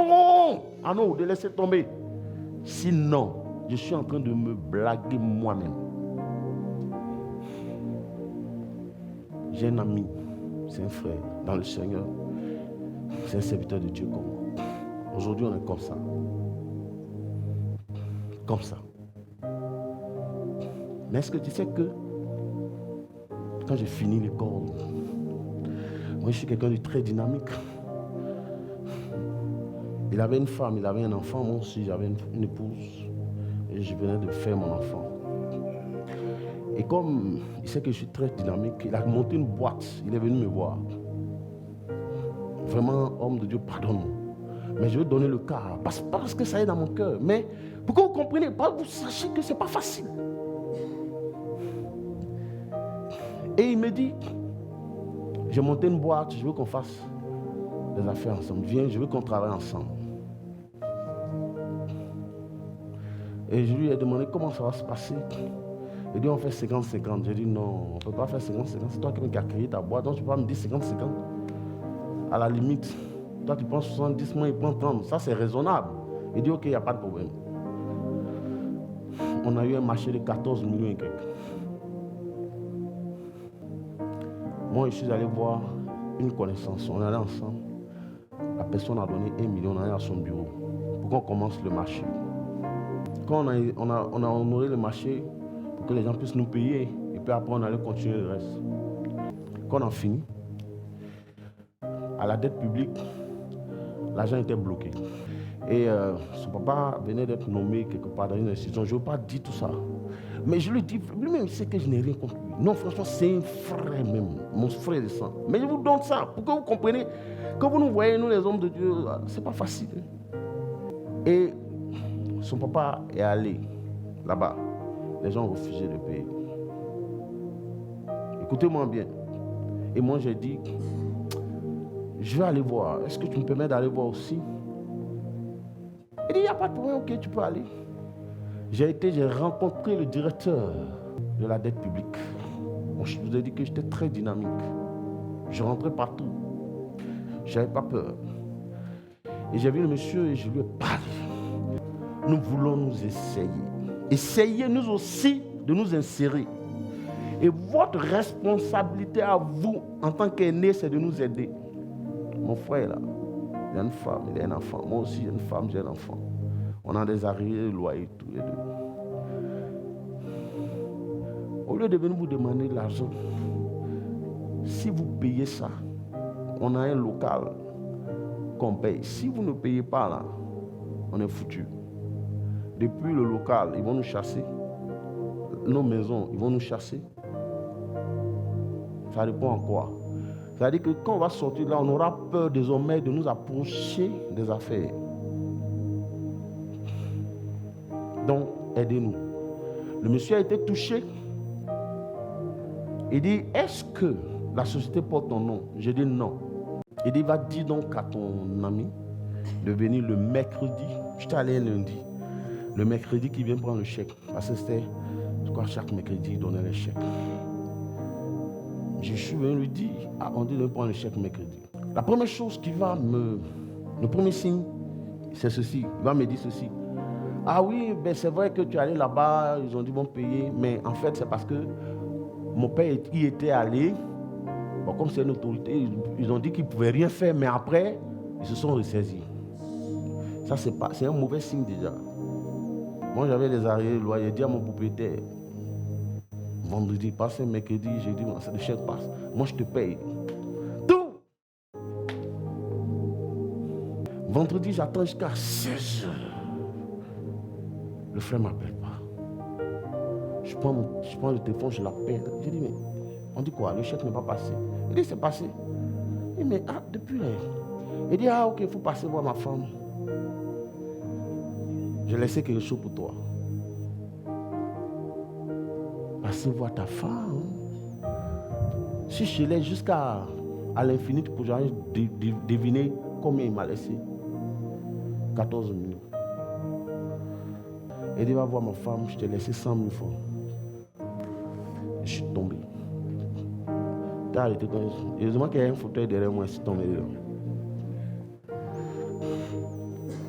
Speaker 1: de laisser tomber. Sinon, je suis en train de me blaguer moi-même. J'ai un ami, c'est un frère dans le Seigneur. C'est un serviteur de Dieu comme moi. Aujourd'hui, on est comme ça. Comme ça. Mais est-ce que tu sais que quand j'ai fini l'école, moi je suis quelqu'un de très dynamique. Il avait une femme, il avait un enfant, moi aussi j'avais une épouse. Et je venais de faire mon enfant. Et comme il sait que je suis très dynamique, il a monté une boîte, il est venu me voir. Vraiment, homme de Dieu, pardonne-moi. Mais je vais donner le cas, parce que ça est dans mon cœur. Mais pour que vous compreniez, vous sachez que ce n'est pas facile. Et il me dit, j'ai monté une boîte, je veux qu'on fasse des affaires ensemble. Viens, je veux qu'on travaille ensemble. Et je lui ai demandé comment ça va se passer. Il dit, on fait 50-50. J'ai dit, non, on ne peut pas faire 50-50. C'est toi qui as créé ta boîte, donc tu peux pas me dire 50-50. À la limite, toi tu prends 70, moi il prend 30. Ça c'est raisonnable. Il dit, ok, il n'y a pas de problème. On a eu un marché de 14 millions et quelques. Moi, je suis allé voir une connaissance. On est allé ensemble. La personne a donné 1 million, on est allé à son bureau pour qu'on commence le marché. Quand on a honoré le marché pour que les gens puissent nous payer, et puis après on allait continuer le reste. Quand on a fini, à la dette publique, l'argent était bloqué. Et son papa venait d'être nommé quelque part dans une institution. Je ne veux pas dire tout ça. Mais je lui dis, lui-même, il sait que je n'ai rien contre lui. Non, franchement, c'est un frère même, mon frère de sang. Mais je vous donne ça pour que vous compreniez, que vous nous voyez, nous les hommes de Dieu, c'est pas facile. Et son papa est allé là-bas. Les gens ont refusé de payer. Écoutez-moi bien. Et moi, j'ai dit, je vais aller voir. Est-ce que tu me permets d'aller voir aussi? Il dit, il n'y a pas de problème, ok, tu peux aller. J'ai rencontré le directeur de la dette publique. Bon, je vous ai dit que j'étais très dynamique. Je rentrais partout. Je n'avais pas peur. Et j'ai vu le monsieur et je lui ai parlé. Nous voulons nous essayer. Essayez nous aussi de nous insérer. Et votre responsabilité à vous, en tant qu'aîné, c'est de nous aider. Mon frère là, il a une femme, il a un enfant. Moi aussi, j'ai une femme, j'ai un enfant. On a des arriérés de loyer tous les deux. Au lieu de venir vous demander de l'argent, si vous payez ça, on a un local qu'on paye. Si vous ne payez pas là, on est foutu. Depuis le local, ils vont nous chasser. Nos maisons, ils vont nous chasser. Ça dépend en quoi. C'est-à-dire que quand on va sortir là, on aura peur désormais de nous approcher des affaires. Donc, aidez-nous. Le monsieur a été touché. Il dit, est-ce que la société porte ton nom? J'ai dit non. Il dit, va dire donc à ton ami de venir le mercredi. Je suis allé lundi. Le mercredi qui vient prendre le chèque. Parce que c'était, je crois, chaque mercredi, il donnait les chèques. Je suis venu lui dire, on dit de prendre le chèque mercredi. La première chose qui va le premier signe, c'est ceci. Il va me dire ceci. Ah oui, ben c'est vrai que tu es allé là-bas, ils ont dit bon payer, mais en fait c'est parce que mon père y était allé. Bon, comme c'est une autorité, ils ont dit qu'ils ne pouvaient rien faire, mais après, ils se sont ressaisis. Ça, c'est un mauvais signe déjà. Moi, j'avais des arriérés de loyer. J'ai dit à mon propriétaire, vendredi, passé, mercredi, j'ai dit, le chèque passe. Moi, je te paye. Tout. Vendredi, j'attends jusqu'à 16 heures. Le frère ne m'appelle pas. Je prends le téléphone, je l'appelle. Je dis, mais on dit quoi? Le chèque n'est pas passé. Il dit, c'est passé. Il dit, mais depuis là. Il dit, ok, il faut passer voir ma femme. J'ai laissé quelque chose pour toi. Passer voir ta femme. Si je laisse jusqu'à l'infini pour deviner combien il m'a laissé. 14 minutes. Il dit, va voir ma femme, je t'ai laissé 100 000 francs. Je suis tombé. Heureusement qu'il y a un fauteuil derrière moi, je suis tombé dedans.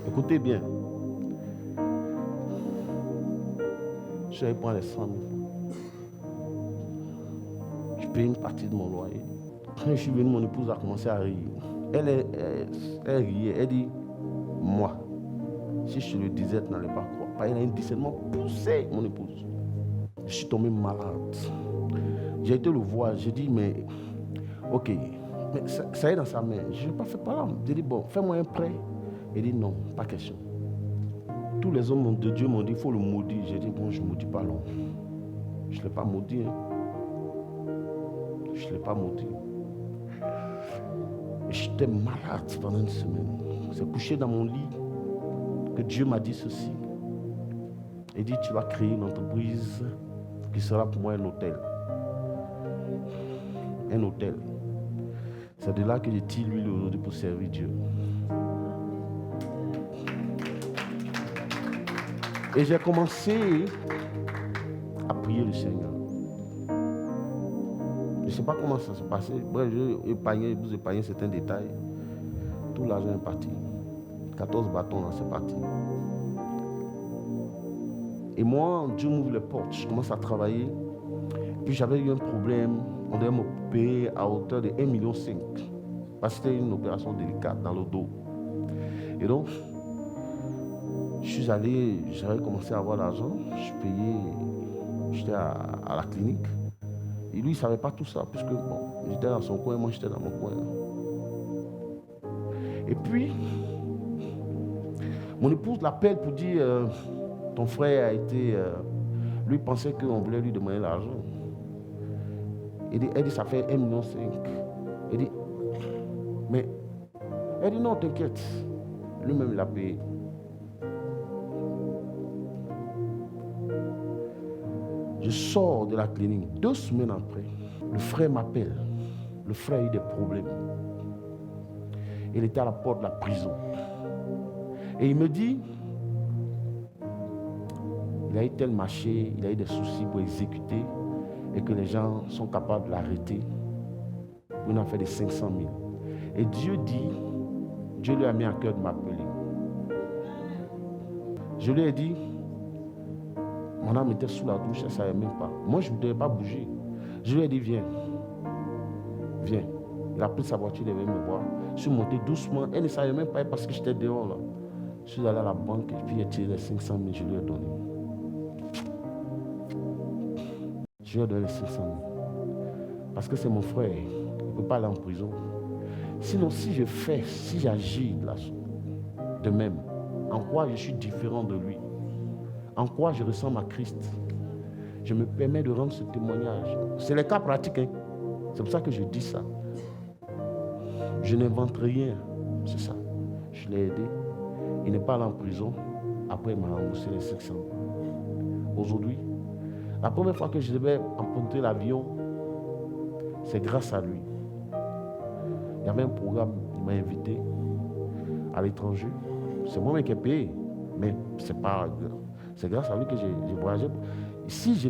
Speaker 1: Écoutez bien. Je suis allé prendre les 100 000 francs. Je paye une partie de mon loyer. Quand je suis venu, mon épouse a commencé à rire. Elle riait, elle dit, moi, si je le disais, tu n'allais pas croire. Elle a un discernement poussé, mon épouse. Je suis tombé malade. J'ai été le voir, j'ai dit, mais, ok, mais ça est dans sa main. Je n'ai pas fait par là. J'ai dit, bon, fais-moi un prêt. Il dit, non, pas question. Tous les hommes de Dieu m'ont dit, il faut le maudire. J'ai dit, bon, je ne maudis pas l'homme. Je ne l'ai pas maudit. Hein. Je ne l'ai pas maudit. J'étais malade pendant une semaine. C'est couché dans mon lit que Dieu m'a dit ceci. Il dit, tu vas créer une entreprise qui sera pour moi un hôtel. Un hôtel. C'est de là que je tire l'huile aujourd'hui pour servir Dieu. Et j'ai commencé à prier le Seigneur. Je ne sais pas comment ça s'est passé. Bref, vous épargnez certains détails. Tout l'argent est parti. 14 bâtons, là, c'est parti. Et moi, Dieu m'ouvre les portes. Je commence à travailler. Puis j'avais eu un problème. On devait me payer à hauteur de 1,5 million. Parce que c'était une opération délicate dans le dos. Et donc, j'avais commencé à avoir l'argent. Je payais, j'étais à la clinique. Et lui, il ne savait pas tout ça, puisque bon, j'étais dans son coin, moi j'étais dans mon coin. Et puis, mon épouse l'appelle pour dire, ton frère a été... lui pensait qu'on voulait lui demander l'argent. Elle dit, ça fait 1,5 million. Elle dit, mais... Elle dit, non, t'inquiète. Lui-même, il a payé. Je sors de la clinique. 2 semaines après, le frère m'appelle. Le frère a eu des problèmes. Il était à la porte de la prison. Et il me dit, il a eu tel marché, il a eu des soucis pour exécuter et que les gens sont capables de l'arrêter. Il en fait des 500 000. Et Dieu lui a mis à cœur de m'appeler. Je lui ai dit, mon âme était sous la douche, elle ne savait même pas. Moi, je ne devais pas bouger. Je lui ai dit, viens. Viens. Il a pris sa voiture, il est venu me voir. Je suis monté doucement. Elle ne savait même pas parce que j'étais dehors là. Je suis allé à la banque et puis il a tiré les 500 000, je lui ai donné. Je lui ai donné les 500 000. Parce que c'est mon frère. Il ne peut pas aller en prison. Sinon, si j'agis de même, en quoi je suis différent de lui? En quoi je ressemble à Christ? Je me permets de rendre ce témoignage. C'est le cas pratique. Hein? C'est pour ça que je dis ça. Je n'invente rien. C'est ça. Je l'ai aidé. Il n'est pas allé en prison. Après, il m'a remboursé les 500. Aujourd'hui, la première fois que je devais emprunter l'avion, c'est grâce à lui. Il y avait un programme, il m'a invité à l'étranger. C'est moi-même qui ai payé. Mais c'est pas... C'est grâce à lui que j'ai voyagé. Si je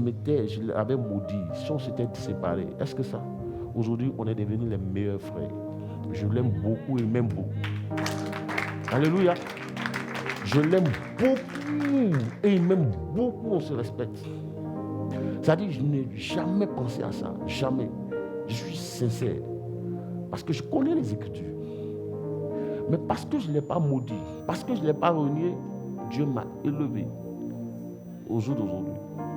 Speaker 1: l'avais maudit, si on s'était séparés, est-ce que ça? Aujourd'hui, on est devenus les meilleurs frères. Je l'aime beaucoup et il m'aime beaucoup. Alléluia. Je l'aime beaucoup et il m'aime beaucoup, on se respecte. C'est-à-dire, je n'ai jamais pensé à ça. Jamais. Je suis sincère. Parce que je connais les Écritures. Mais parce que je ne l'ai pas maudit, parce que je ne l'ai pas renié, Dieu m'a élevé. au jour d'aujourd'hui.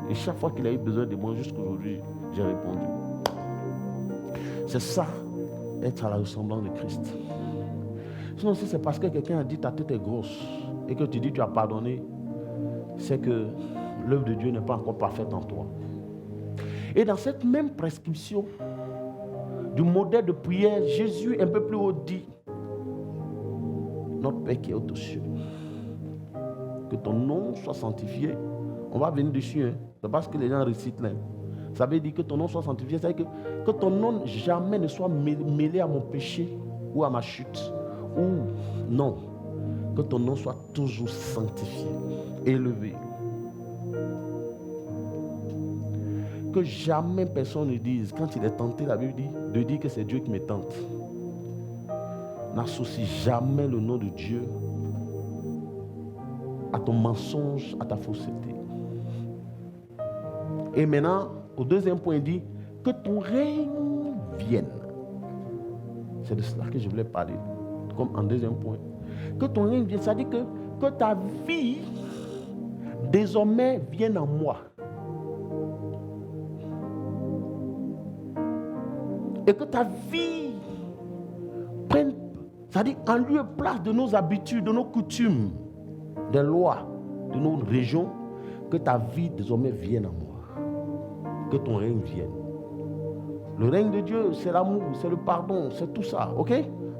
Speaker 1: Et chaque fois qu'il a eu besoin de moi, jusqu'aujourd'hui, j'ai répondu. C'est ça, être à la ressemblance de Christ. Sinon, si c'est parce que quelqu'un a dit ta tête est grosse et que tu dis tu as pardonné, c'est que l'œuvre de Dieu n'est pas encore parfaite en toi. Et dans cette même prescription du modèle de prière, Jésus, un peu plus haut, dit: notre Père qui est aux cieux, que ton nom soit sanctifié. On va venir dessus, hein. C'est parce que les gens récitent là. Ça veut dire que ton nom soit sanctifié, ça veut dire que ton nom jamais ne soit mêlé à mon péché ou à ma chute. Ou non, que ton nom soit toujours sanctifié, élevé. Que jamais personne ne dise, quand il est tenté, la Bible dit, de dire que c'est Dieu qui me tente. N'associe jamais le nom de Dieu à ton mensonge, à ta fausseté. Et maintenant, au deuxième point, il dit que ton règne vienne. C'est de cela que je voulais parler, comme en deuxième point. Que ton règne vienne, ça dit que ta vie désormais vienne en moi. Et que ta vie prenne, c'est-à-dire en lieu et place de nos habitudes, de nos coutumes, des lois, de nos régions, que ta vie désormais vienne en moi. Que ton règne vienne. Le règne de Dieu, c'est l'amour, c'est le pardon, c'est tout ça, ok?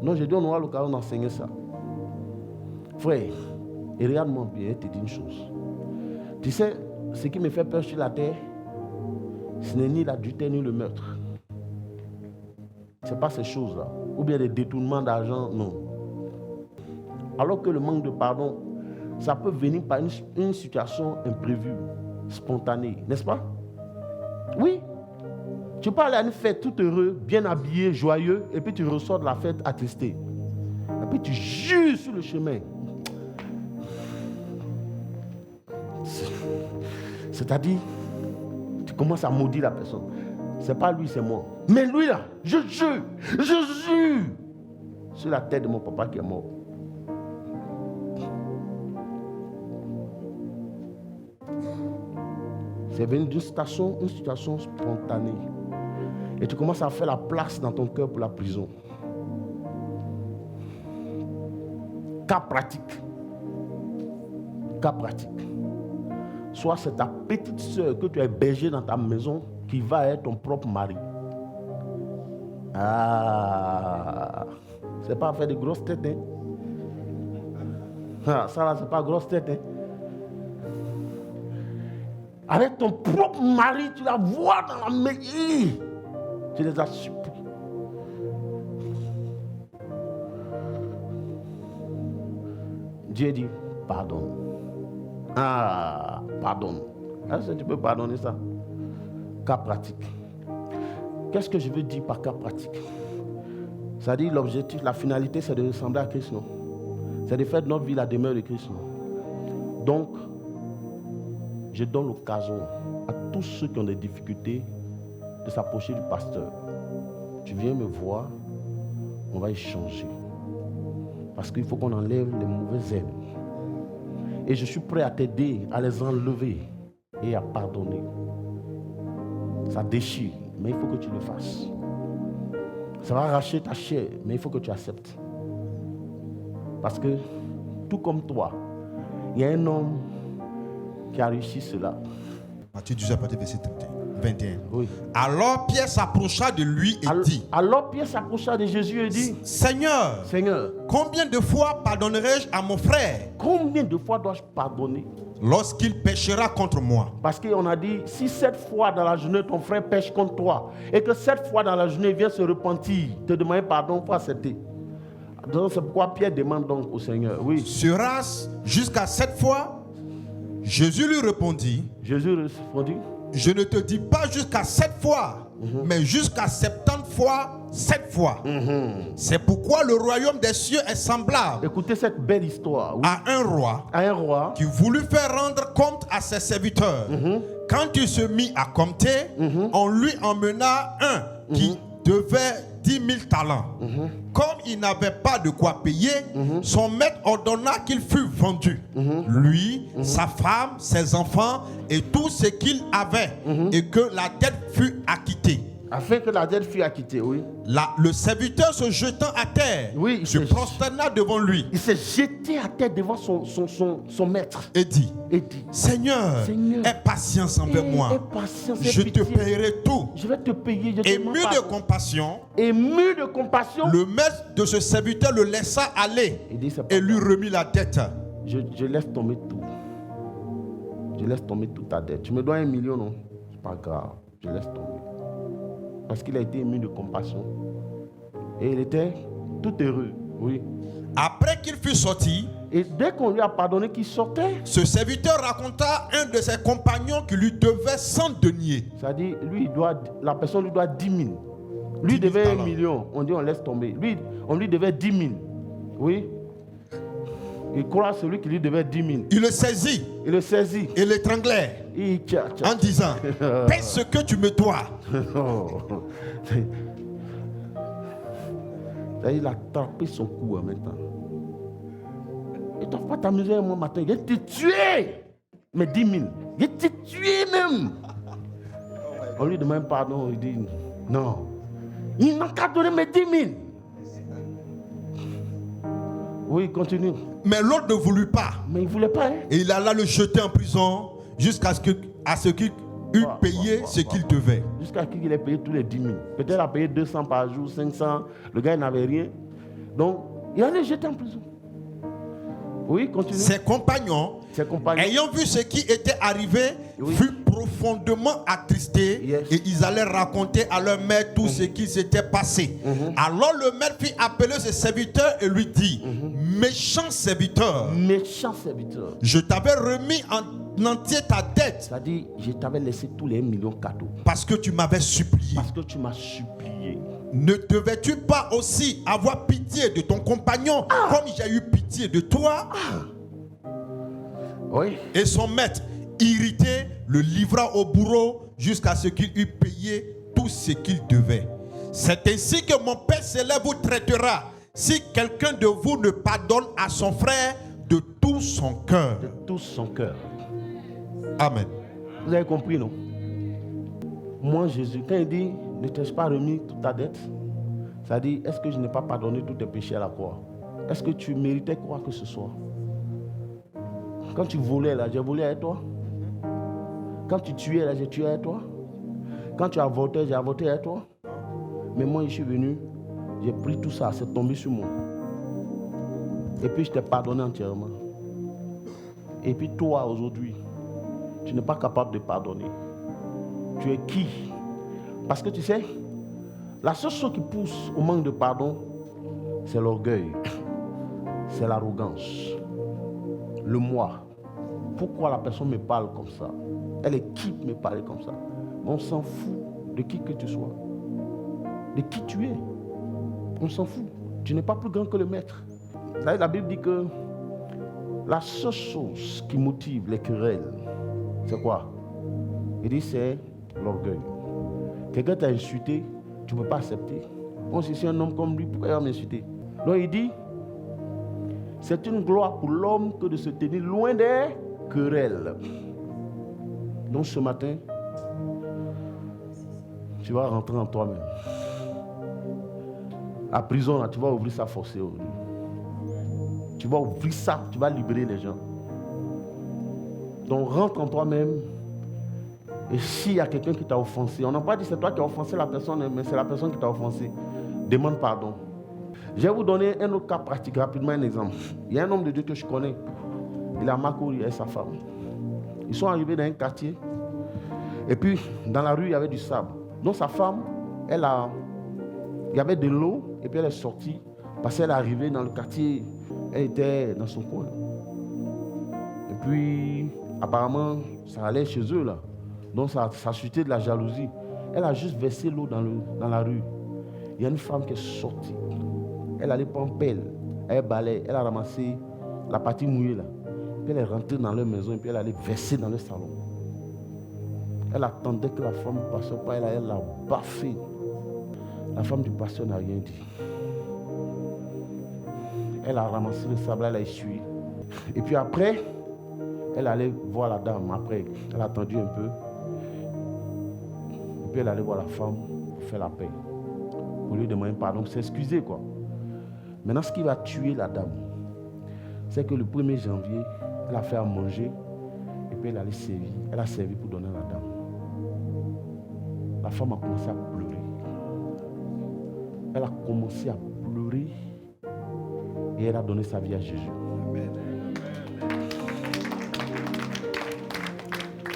Speaker 1: Non, je dis, on aura l'occasion d'enseigner ça. Frère, et regarde-moi bien, je te dis une chose. Tu sais, ce qui me fait peur sur la terre, ce n'est ni l'adultère ni le meurtre. Ce n'est pas ces choses-là. Ou bien les détournements d'argent, non. Alors que le manque de pardon, ça peut venir par une situation imprévue, spontanée, n'est-ce pas? Oui. Tu peux aller à une fête tout heureux, bien habillé, joyeux, et puis tu ressors de la fête attristé. Et puis tu jures sur le chemin. C'est-à-dire, tu commences à maudire la personne. C'est pas lui, c'est moi. Mais lui là, je jure sur la tête de mon papa qui est mort. C'est venu d'une situation spontanée. Et tu commences à faire la place dans ton cœur pour la prison. Cas pratique. Cas pratique. Soit c'est ta petite soeur que tu as hébergée dans ta maison qui va être ton propre mari. Ah, c'est pas faire de grosses têtes, hein? Ah, ça là, c'est pas grosse tête, hein? Avec ton propre mari, tu la vois dans la maison. Tu les as suppliés. Dieu dit, pardonne. Ah, pardonne. Est-ce que tu peux pardonner ça? Cas pratique. Qu'est-ce que je veux dire par cas pratique? C'est-à-dire l'objectif, la finalité, c'est de ressembler à Christ, non? C'est de faire de notre vie la demeure de Christ, non? Donc, je donne l'occasion à tous ceux qui ont des difficultés de s'approcher du pasteur. Tu viens me voir, on va échanger. Parce qu'il faut qu'on enlève les mauvaises herbes. Et je suis prêt à t'aider à les enlever et à pardonner. Ça déchire, mais il faut que tu le fasses. Ça va arracher ta chair, mais il faut que tu acceptes. Parce que, tout comme toi, il y a un homme qui a réussi cela.
Speaker 2: Matthieu 12, verset 21.
Speaker 1: Oui.
Speaker 2: Alors Pierre s'approcha de lui et dit.
Speaker 1: Alors Pierre s'approcha de Jésus et dit,
Speaker 2: Seigneur, combien de fois pardonnerai-je à mon frère?
Speaker 1: Combien de fois dois-je pardonner?
Speaker 2: Lorsqu'il péchera contre moi.
Speaker 1: Parce qu'on a dit, si 7 fois dans la journée ton frère pêche contre toi, et que 7 fois dans la journée il vient se repentir, te demander pardon pour accepter. Donc c'est pourquoi Pierre demande donc au Seigneur. Oui.
Speaker 2: Sera-ce jusqu'à 7 fois? Jésus lui répondit. Je ne te dis pas jusqu'à 7 fois, mais jusqu'à 70 fois 7 fois. C'est pourquoi le royaume des cieux est semblable.
Speaker 1: Écoutez cette belle histoire. Oui.
Speaker 2: À un roi qui voulut faire rendre compte à ses serviteurs. Quand il se mit à compter, on lui emmena un qui devait 10 000 talents. Comme il n'avait pas de quoi payer, son maître ordonna qu'il fût vendu. Lui, sa femme, ses enfants et tout ce qu'il avait, et que la dette fût acquittée.
Speaker 1: Afin que la dette fût acquittée, oui.
Speaker 2: Le serviteur se jetant à terre, se prosterna devant lui.
Speaker 1: Il s'est jeté à terre devant son maître.
Speaker 2: Et dit, Seigneur, aie patience envers moi. Je te paierai tout.
Speaker 1: Je vais te payer.
Speaker 2: Ému de compassion,
Speaker 1: le
Speaker 2: maître de ce serviteur le laissa aller et lui remit la dette.
Speaker 1: Je laisse tomber tout. Je laisse tomber toute ta dette. Tu me dois 1 million, non? C'est pas grave. Je laisse tomber. Parce qu'il a été ému de compassion. Et il était tout heureux. Oui.
Speaker 2: Après qu'il fut sorti,
Speaker 1: et dès qu'on lui a pardonné qu'il sortait,
Speaker 2: ce serviteur raconta un de ses compagnons qui lui devait 100 deniers.
Speaker 1: C'est-à-dire, la personne lui doit 10 000. Lui devait 1 million. On dit on laisse tomber. Lui, on lui devait 10 000. Oui. Il croit celui qui lui devait 10 000.
Speaker 2: Il le saisit. Et l'étranglait. En disant, paie ce que tu me dois.
Speaker 1: Il a tapé son cou en même temps. Et tu ne vas pas t'amuser moi matin. Il t'a tué. Mais 10 000. Il t'a tué même. On lui demande pardon. Il dit non. Il n'a qu'à donner mes 10 000. Oui, continue.
Speaker 2: Mais l'autre ne voulut pas.
Speaker 1: Mais il ne voulait pas. Hein?
Speaker 2: Et il alla le jeter en prison jusqu'à ce qu'il eût payé ce qu'il devait.
Speaker 1: Jusqu'à ce qu'il ait payé tous les 10 000. Peut-être il a payé 200 par jour, 500. Le gars, il n'avait rien. Donc, il allait jeter en prison. Oui, continue.
Speaker 2: Ses compagnons, ayant vu ce qui était arrivé, furent profondément attristés et ils allaient raconter à leur maître tout ce qui s'était passé. Alors le maître fit appeler ses serviteurs et lui dit, méchant serviteur, je t'avais remis en entier ta dette.
Speaker 1: C'est-à-dire, je t'avais laissé tous les 1 million cadeaux.
Speaker 2: Parce que tu m'avais supplié.
Speaker 1: Parce que tu m'as supplié.
Speaker 2: Ne devais-tu pas aussi avoir pitié de ton compagnon comme j'ai eu pitié de toi?
Speaker 1: Oui.
Speaker 2: Et son maître, irrité, le livra au bourreau jusqu'à ce qu'il eût payé tout ce qu'il devait. C'est ainsi que mon Père céleste vous traitera si quelqu'un de vous ne pardonne à son frère de tout son cœur.
Speaker 1: De tout son cœur.
Speaker 2: Amen.
Speaker 1: Vous avez compris, non? Moi, Jésus, quand il dit, ne t'ai-je pas remis toute ta dette? Ça dit, est-ce que je n'ai pas pardonné tous tes péchés à la croix? Est-ce que tu méritais quoi que ce soit? Quand tu volais, là, j'ai volé avec toi. Quand tu tuais, là, j'ai tué avec toi. Quand tu avortais, j'ai avorté avec toi. Mais moi, je suis venu, j'ai pris tout ça, c'est tombé sur moi. Et puis, je t'ai pardonné entièrement. Et puis, toi, aujourd'hui, tu n'es pas capable de pardonner. Tu es qui? Parce que tu sais, la seule chose qui pousse au manque de pardon, c'est l'orgueil, c'est l'arrogance, le moi. Pourquoi la personne me parle comme ça? Elle est qui me parler comme ça? On s'en fout de qui que tu sois, de qui tu es. On s'en fout. Tu n'es pas plus grand que le maître. La Bible dit que la seule chose qui motive les querelles, c'est quoi? Il dit c'est l'orgueil. Quelqu'un t'a insulté, tu ne peux pas accepter. Bon, si c'est un homme comme lui, pourquoi il va m'insulter? Donc il dit, c'est une gloire pour l'homme que de se tenir loin des querelles. Donc ce matin, tu vas rentrer en toi-même. La prison, là, tu vas ouvrir ça forcé aujourd'hui. Tu vas ouvrir ça, tu vas libérer les gens. Donc rentre en toi-même. Et s'il y a quelqu'un qui t'a offensé, on n'a pas dit c'est toi qui as offensé la personne, mais c'est la personne qui t'a offensé. Demande pardon. Je vais vous donner un autre cas pratique, rapidement un exemple. Il y a un homme de Dieu que je connais. Il a Makouri et sa femme. Ils sont arrivés dans un quartier. Et puis, dans la rue, il y avait du sable. Donc sa femme, il y avait de l'eau, et puis elle est sortie. Parce qu'elle est arrivée dans le quartier, elle était dans son coin. Et puis, apparemment, ça allait chez eux là. Donc ça suscitait de la jalousie. Elle a juste versé l'eau dans la rue. Il y a une femme qui est sortie. Elle allait prendre pelle, elle balai, elle a ramassé la partie mouillée là. Puis elle est rentrée dans leur maison et puis elle allait verser dans le salon. Elle attendait que la femme ne passe pas, elle l'a baffée. La femme du pasteur n'a rien dit. Elle a ramassé le sable, elle a essuyé. Et puis après, elle allait voir la dame. Après, elle a attendu un peu. Et puis elle allait voir la femme pour faire la paix. Pour lui demander pardon, pour s'excuser quoi. Maintenant, ce qui va tuer la dame, c'est que le 1er janvier, elle a fait à manger. Et puis elle allait servir. Elle a servi pour donner à la dame. La femme a commencé à pleurer. Elle a commencé à pleurer. Et elle a donné sa vie à Jésus.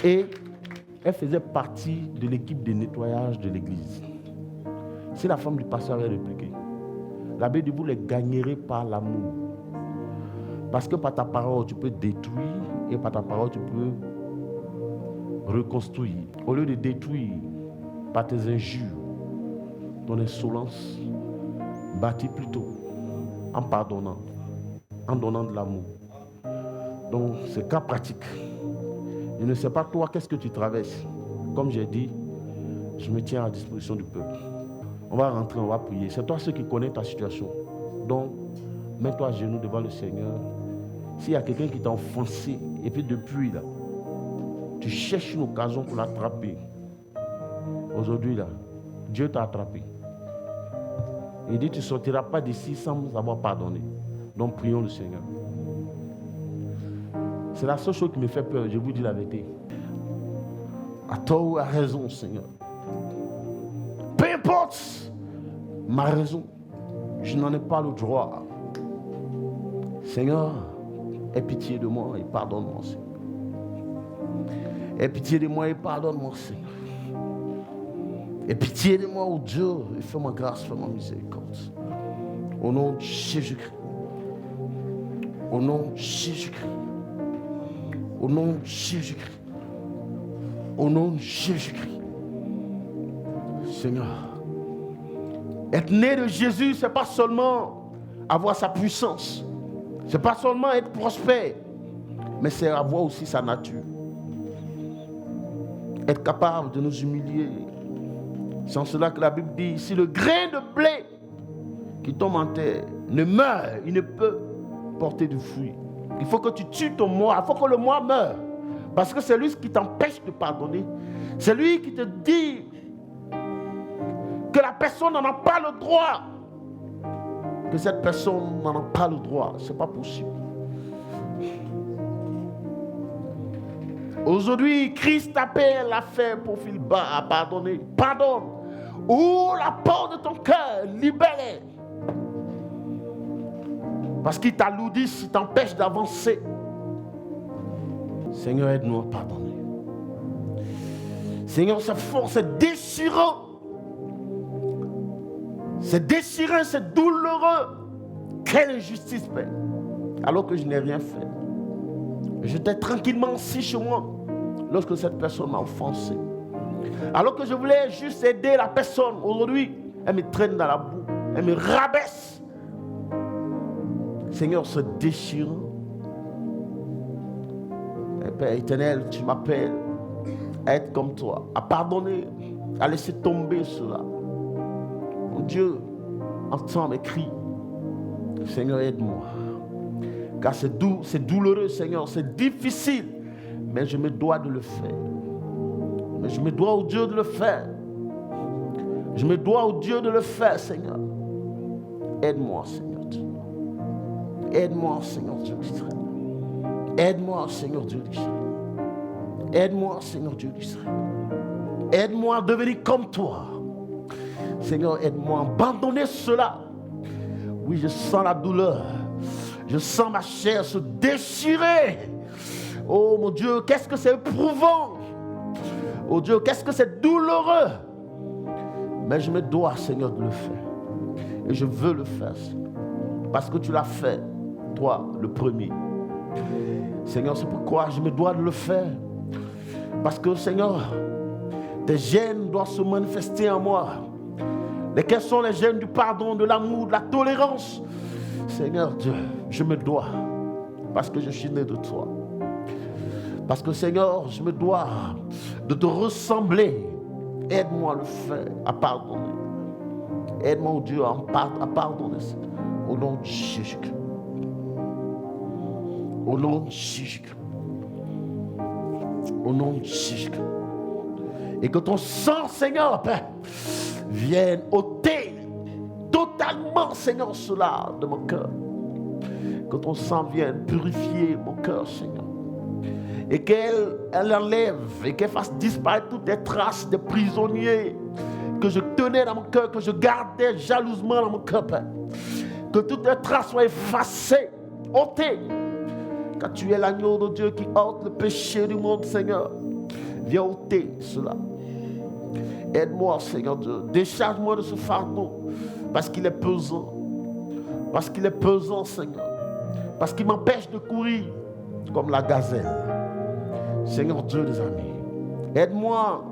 Speaker 1: Et elle faisait partie de l'équipe de nettoyage de l'église. Si la femme du pasteur avait répliqué, la Bible dit, vous les gagnerez par l'amour. Parce que par ta parole, tu peux détruire et par ta parole, tu peux reconstruire. Au lieu de détruire par tes injures, ton insolence, bâtis plutôt en pardonnant, en donnant de l'amour. Donc, c'est cas pratique. Je ne sais pas toi, qu'est-ce que tu traverses. Comme j'ai dit, je me tiens à disposition du peuple. On va rentrer, on va prier. C'est toi ceux qui connaissent ta situation. Donc, mets-toi à genoux devant le Seigneur. S'il y a quelqu'un qui t'a offensé, et puis depuis là, tu cherches une occasion pour l'attraper. Aujourd'hui là, Dieu t'a attrapé. Il dit, tu ne sortiras pas d'ici sans avoir pardonné. Donc, prions le Seigneur. C'est la seule chose qui me fait peur, je vous dis la vérité. À tort ou à raison, Seigneur. Peu importe ma raison, je n'en ai pas le droit. Seigneur, aie pitié de moi et pardonne-moi, Seigneur. Aie pitié de moi et pardonne-moi, Seigneur. Aie pitié de moi, oh Dieu, et fais-moi grâce, fais-moi miséricorde. Au nom de Jésus-Christ. Au nom de Jésus-Christ. Au nom de Jésus-Christ. Au nom de Jésus-Christ. Seigneur, être né de Jésus, ce n'est pas seulement avoir sa puissance. Ce n'est pas seulement être prospère. Mais c'est avoir aussi sa nature. Être capable de nous humilier. C'est en cela que la Bible dit, si le grain de blé qui tombe en terre ne meurt, il ne peut porter du fruit. Il faut que tu tues ton moi, il faut que le moi meure. Parce que c'est lui qui t'empêche de pardonner. C'est lui qui te dit que la personne n'en a pas le droit. Que cette personne n'en a pas le droit. Ce n'est pas possible. Aujourd'hui, Christ t'appelle à faire profil bas, à pardonner. Pardonne. Ouvre la porte de ton cœur, libère. Parce qu'il t'alourdit, il t'empêche d'avancer. Seigneur, aide-nous à pardonner. Seigneur, c'est fort, c'est déchirant. C'est déchirant, c'est douloureux. Quelle injustice, Père. Alors que je n'ai rien fait. J'étais tranquillement assis chez moi lorsque cette personne m'a offensé. Alors que je voulais juste aider la personne, aujourd'hui, elle me traîne dans la boue, elle me rabaisse. Seigneur, c'est déchirant. Et Père éternel, tu m'appelles à être comme toi, à pardonner, à laisser tomber cela. Mon Dieu, entends mes cris. Seigneur, aide-moi. Car c'est douloureux, Seigneur, c'est difficile. Mais je me dois de le faire. Mais je me dois au Dieu de le faire. Je me dois au Dieu de le faire, Seigneur. Aide-moi, Seigneur Dieu. Aide-moi, Seigneur Dieu d'Israël. Aide-moi, Seigneur Dieu d'Israël. Aide-moi, Seigneur Dieu d'Israël. Aide-moi à devenir comme toi. Seigneur, aide-moi à abandonner cela. Oui, je sens la douleur. Je sens ma chair se déchirer. Oh mon Dieu, qu'est-ce que c'est éprouvant. Oh Dieu, qu'est-ce que c'est douloureux. Mais je me dois, Seigneur, de le faire. Et je veux le faire, Seigneur. Parce que tu l'as fait, toi, le premier. Seigneur, c'est pourquoi je me dois de le faire. Parce que, Seigneur, tes gènes doivent se manifester en moi. Lesquels sont les gènes du pardon, de l'amour, de la tolérance. Seigneur Dieu, je me dois. Parce que je suis né de toi. Parce que, Seigneur, je me dois de te ressembler. Aide-moi à le faire, à pardonner. Aide-moi, oh Dieu, à pardonner. Au nom de Jésus-Christ. Au nom de Jésus. Au nom de Jésus. Et que ton sang, Seigneur, Père, vienne ôter totalement, Seigneur, cela de mon cœur. Que ton sang vienne purifier mon cœur, Seigneur. Et qu'elle enlève et qu'elle fasse disparaître toutes les traces de prisonniers que je tenais dans mon cœur, que je gardais jalousement dans mon cœur, Père. Que toutes les traces soient effacées, ôtées. Car tu es l'agneau de Dieu qui ôte le péché du monde, Seigneur. Viens ôter cela. Aide-moi, Seigneur Dieu. Décharge-moi de ce fardeau. Parce qu'il est pesant. Parce qu'il est pesant, Seigneur. Parce qu'il m'empêche de courir comme la gazelle. Seigneur Dieu des amis. Aide-moi.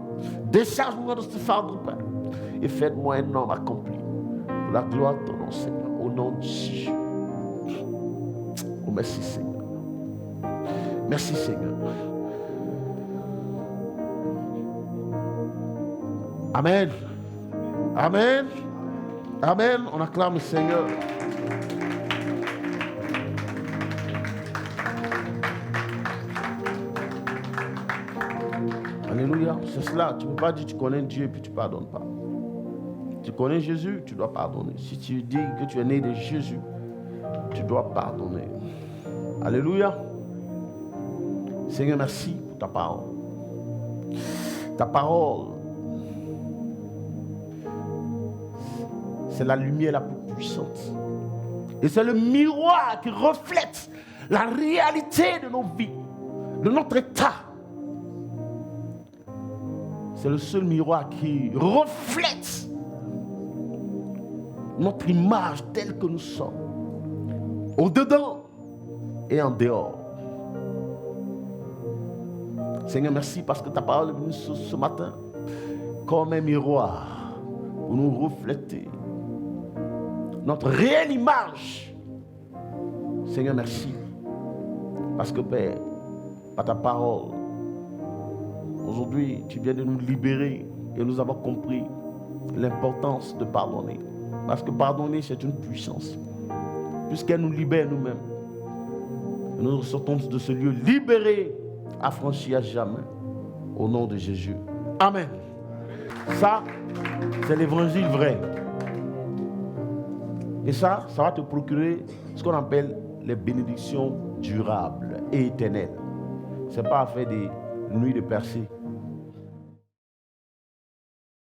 Speaker 1: Décharge-moi de ce fardeau, Père. Et fais-moi un homme accompli. Pour la gloire de ton nom, Seigneur. Au nom de Jésus. Oh, merci, Seigneur. Merci, Seigneur. Amen. Amen. Amen. On acclame le Seigneur. Alléluia. C'est cela. Tu ne peux pas dire que tu connais Dieu et puis tu ne pardonnes pas. Tu connais Jésus, tu dois pardonner. Si tu dis que tu es né de Jésus, tu dois pardonner. Alléluia. Seigneur, merci pour ta parole. Ta parole, c'est la lumière la plus puissante. Et c'est le miroir qui reflète la réalité de nos vies, de notre état. C'est le seul miroir qui reflète notre image telle que nous sommes, au-dedans et en dehors. Seigneur, merci parce que ta parole est venue ce matin comme un miroir pour nous refléter notre réelle image. Seigneur, merci parce que Père, par ta parole, aujourd'hui, tu viens de nous libérer et nous avons compris l'importance de pardonner. Parce que pardonner, c'est une puissance. Puisqu'elle nous libère nous-mêmes. Nous sortons de ce lieu libérés, affranchis à jamais. Au nom de Jésus. Amen. Ça, c'est l'évangile vrai. Et ça va te procurer ce qu'on appelle les bénédictions durables et éternelles. Ce n'est pas à faire des nuits de percée.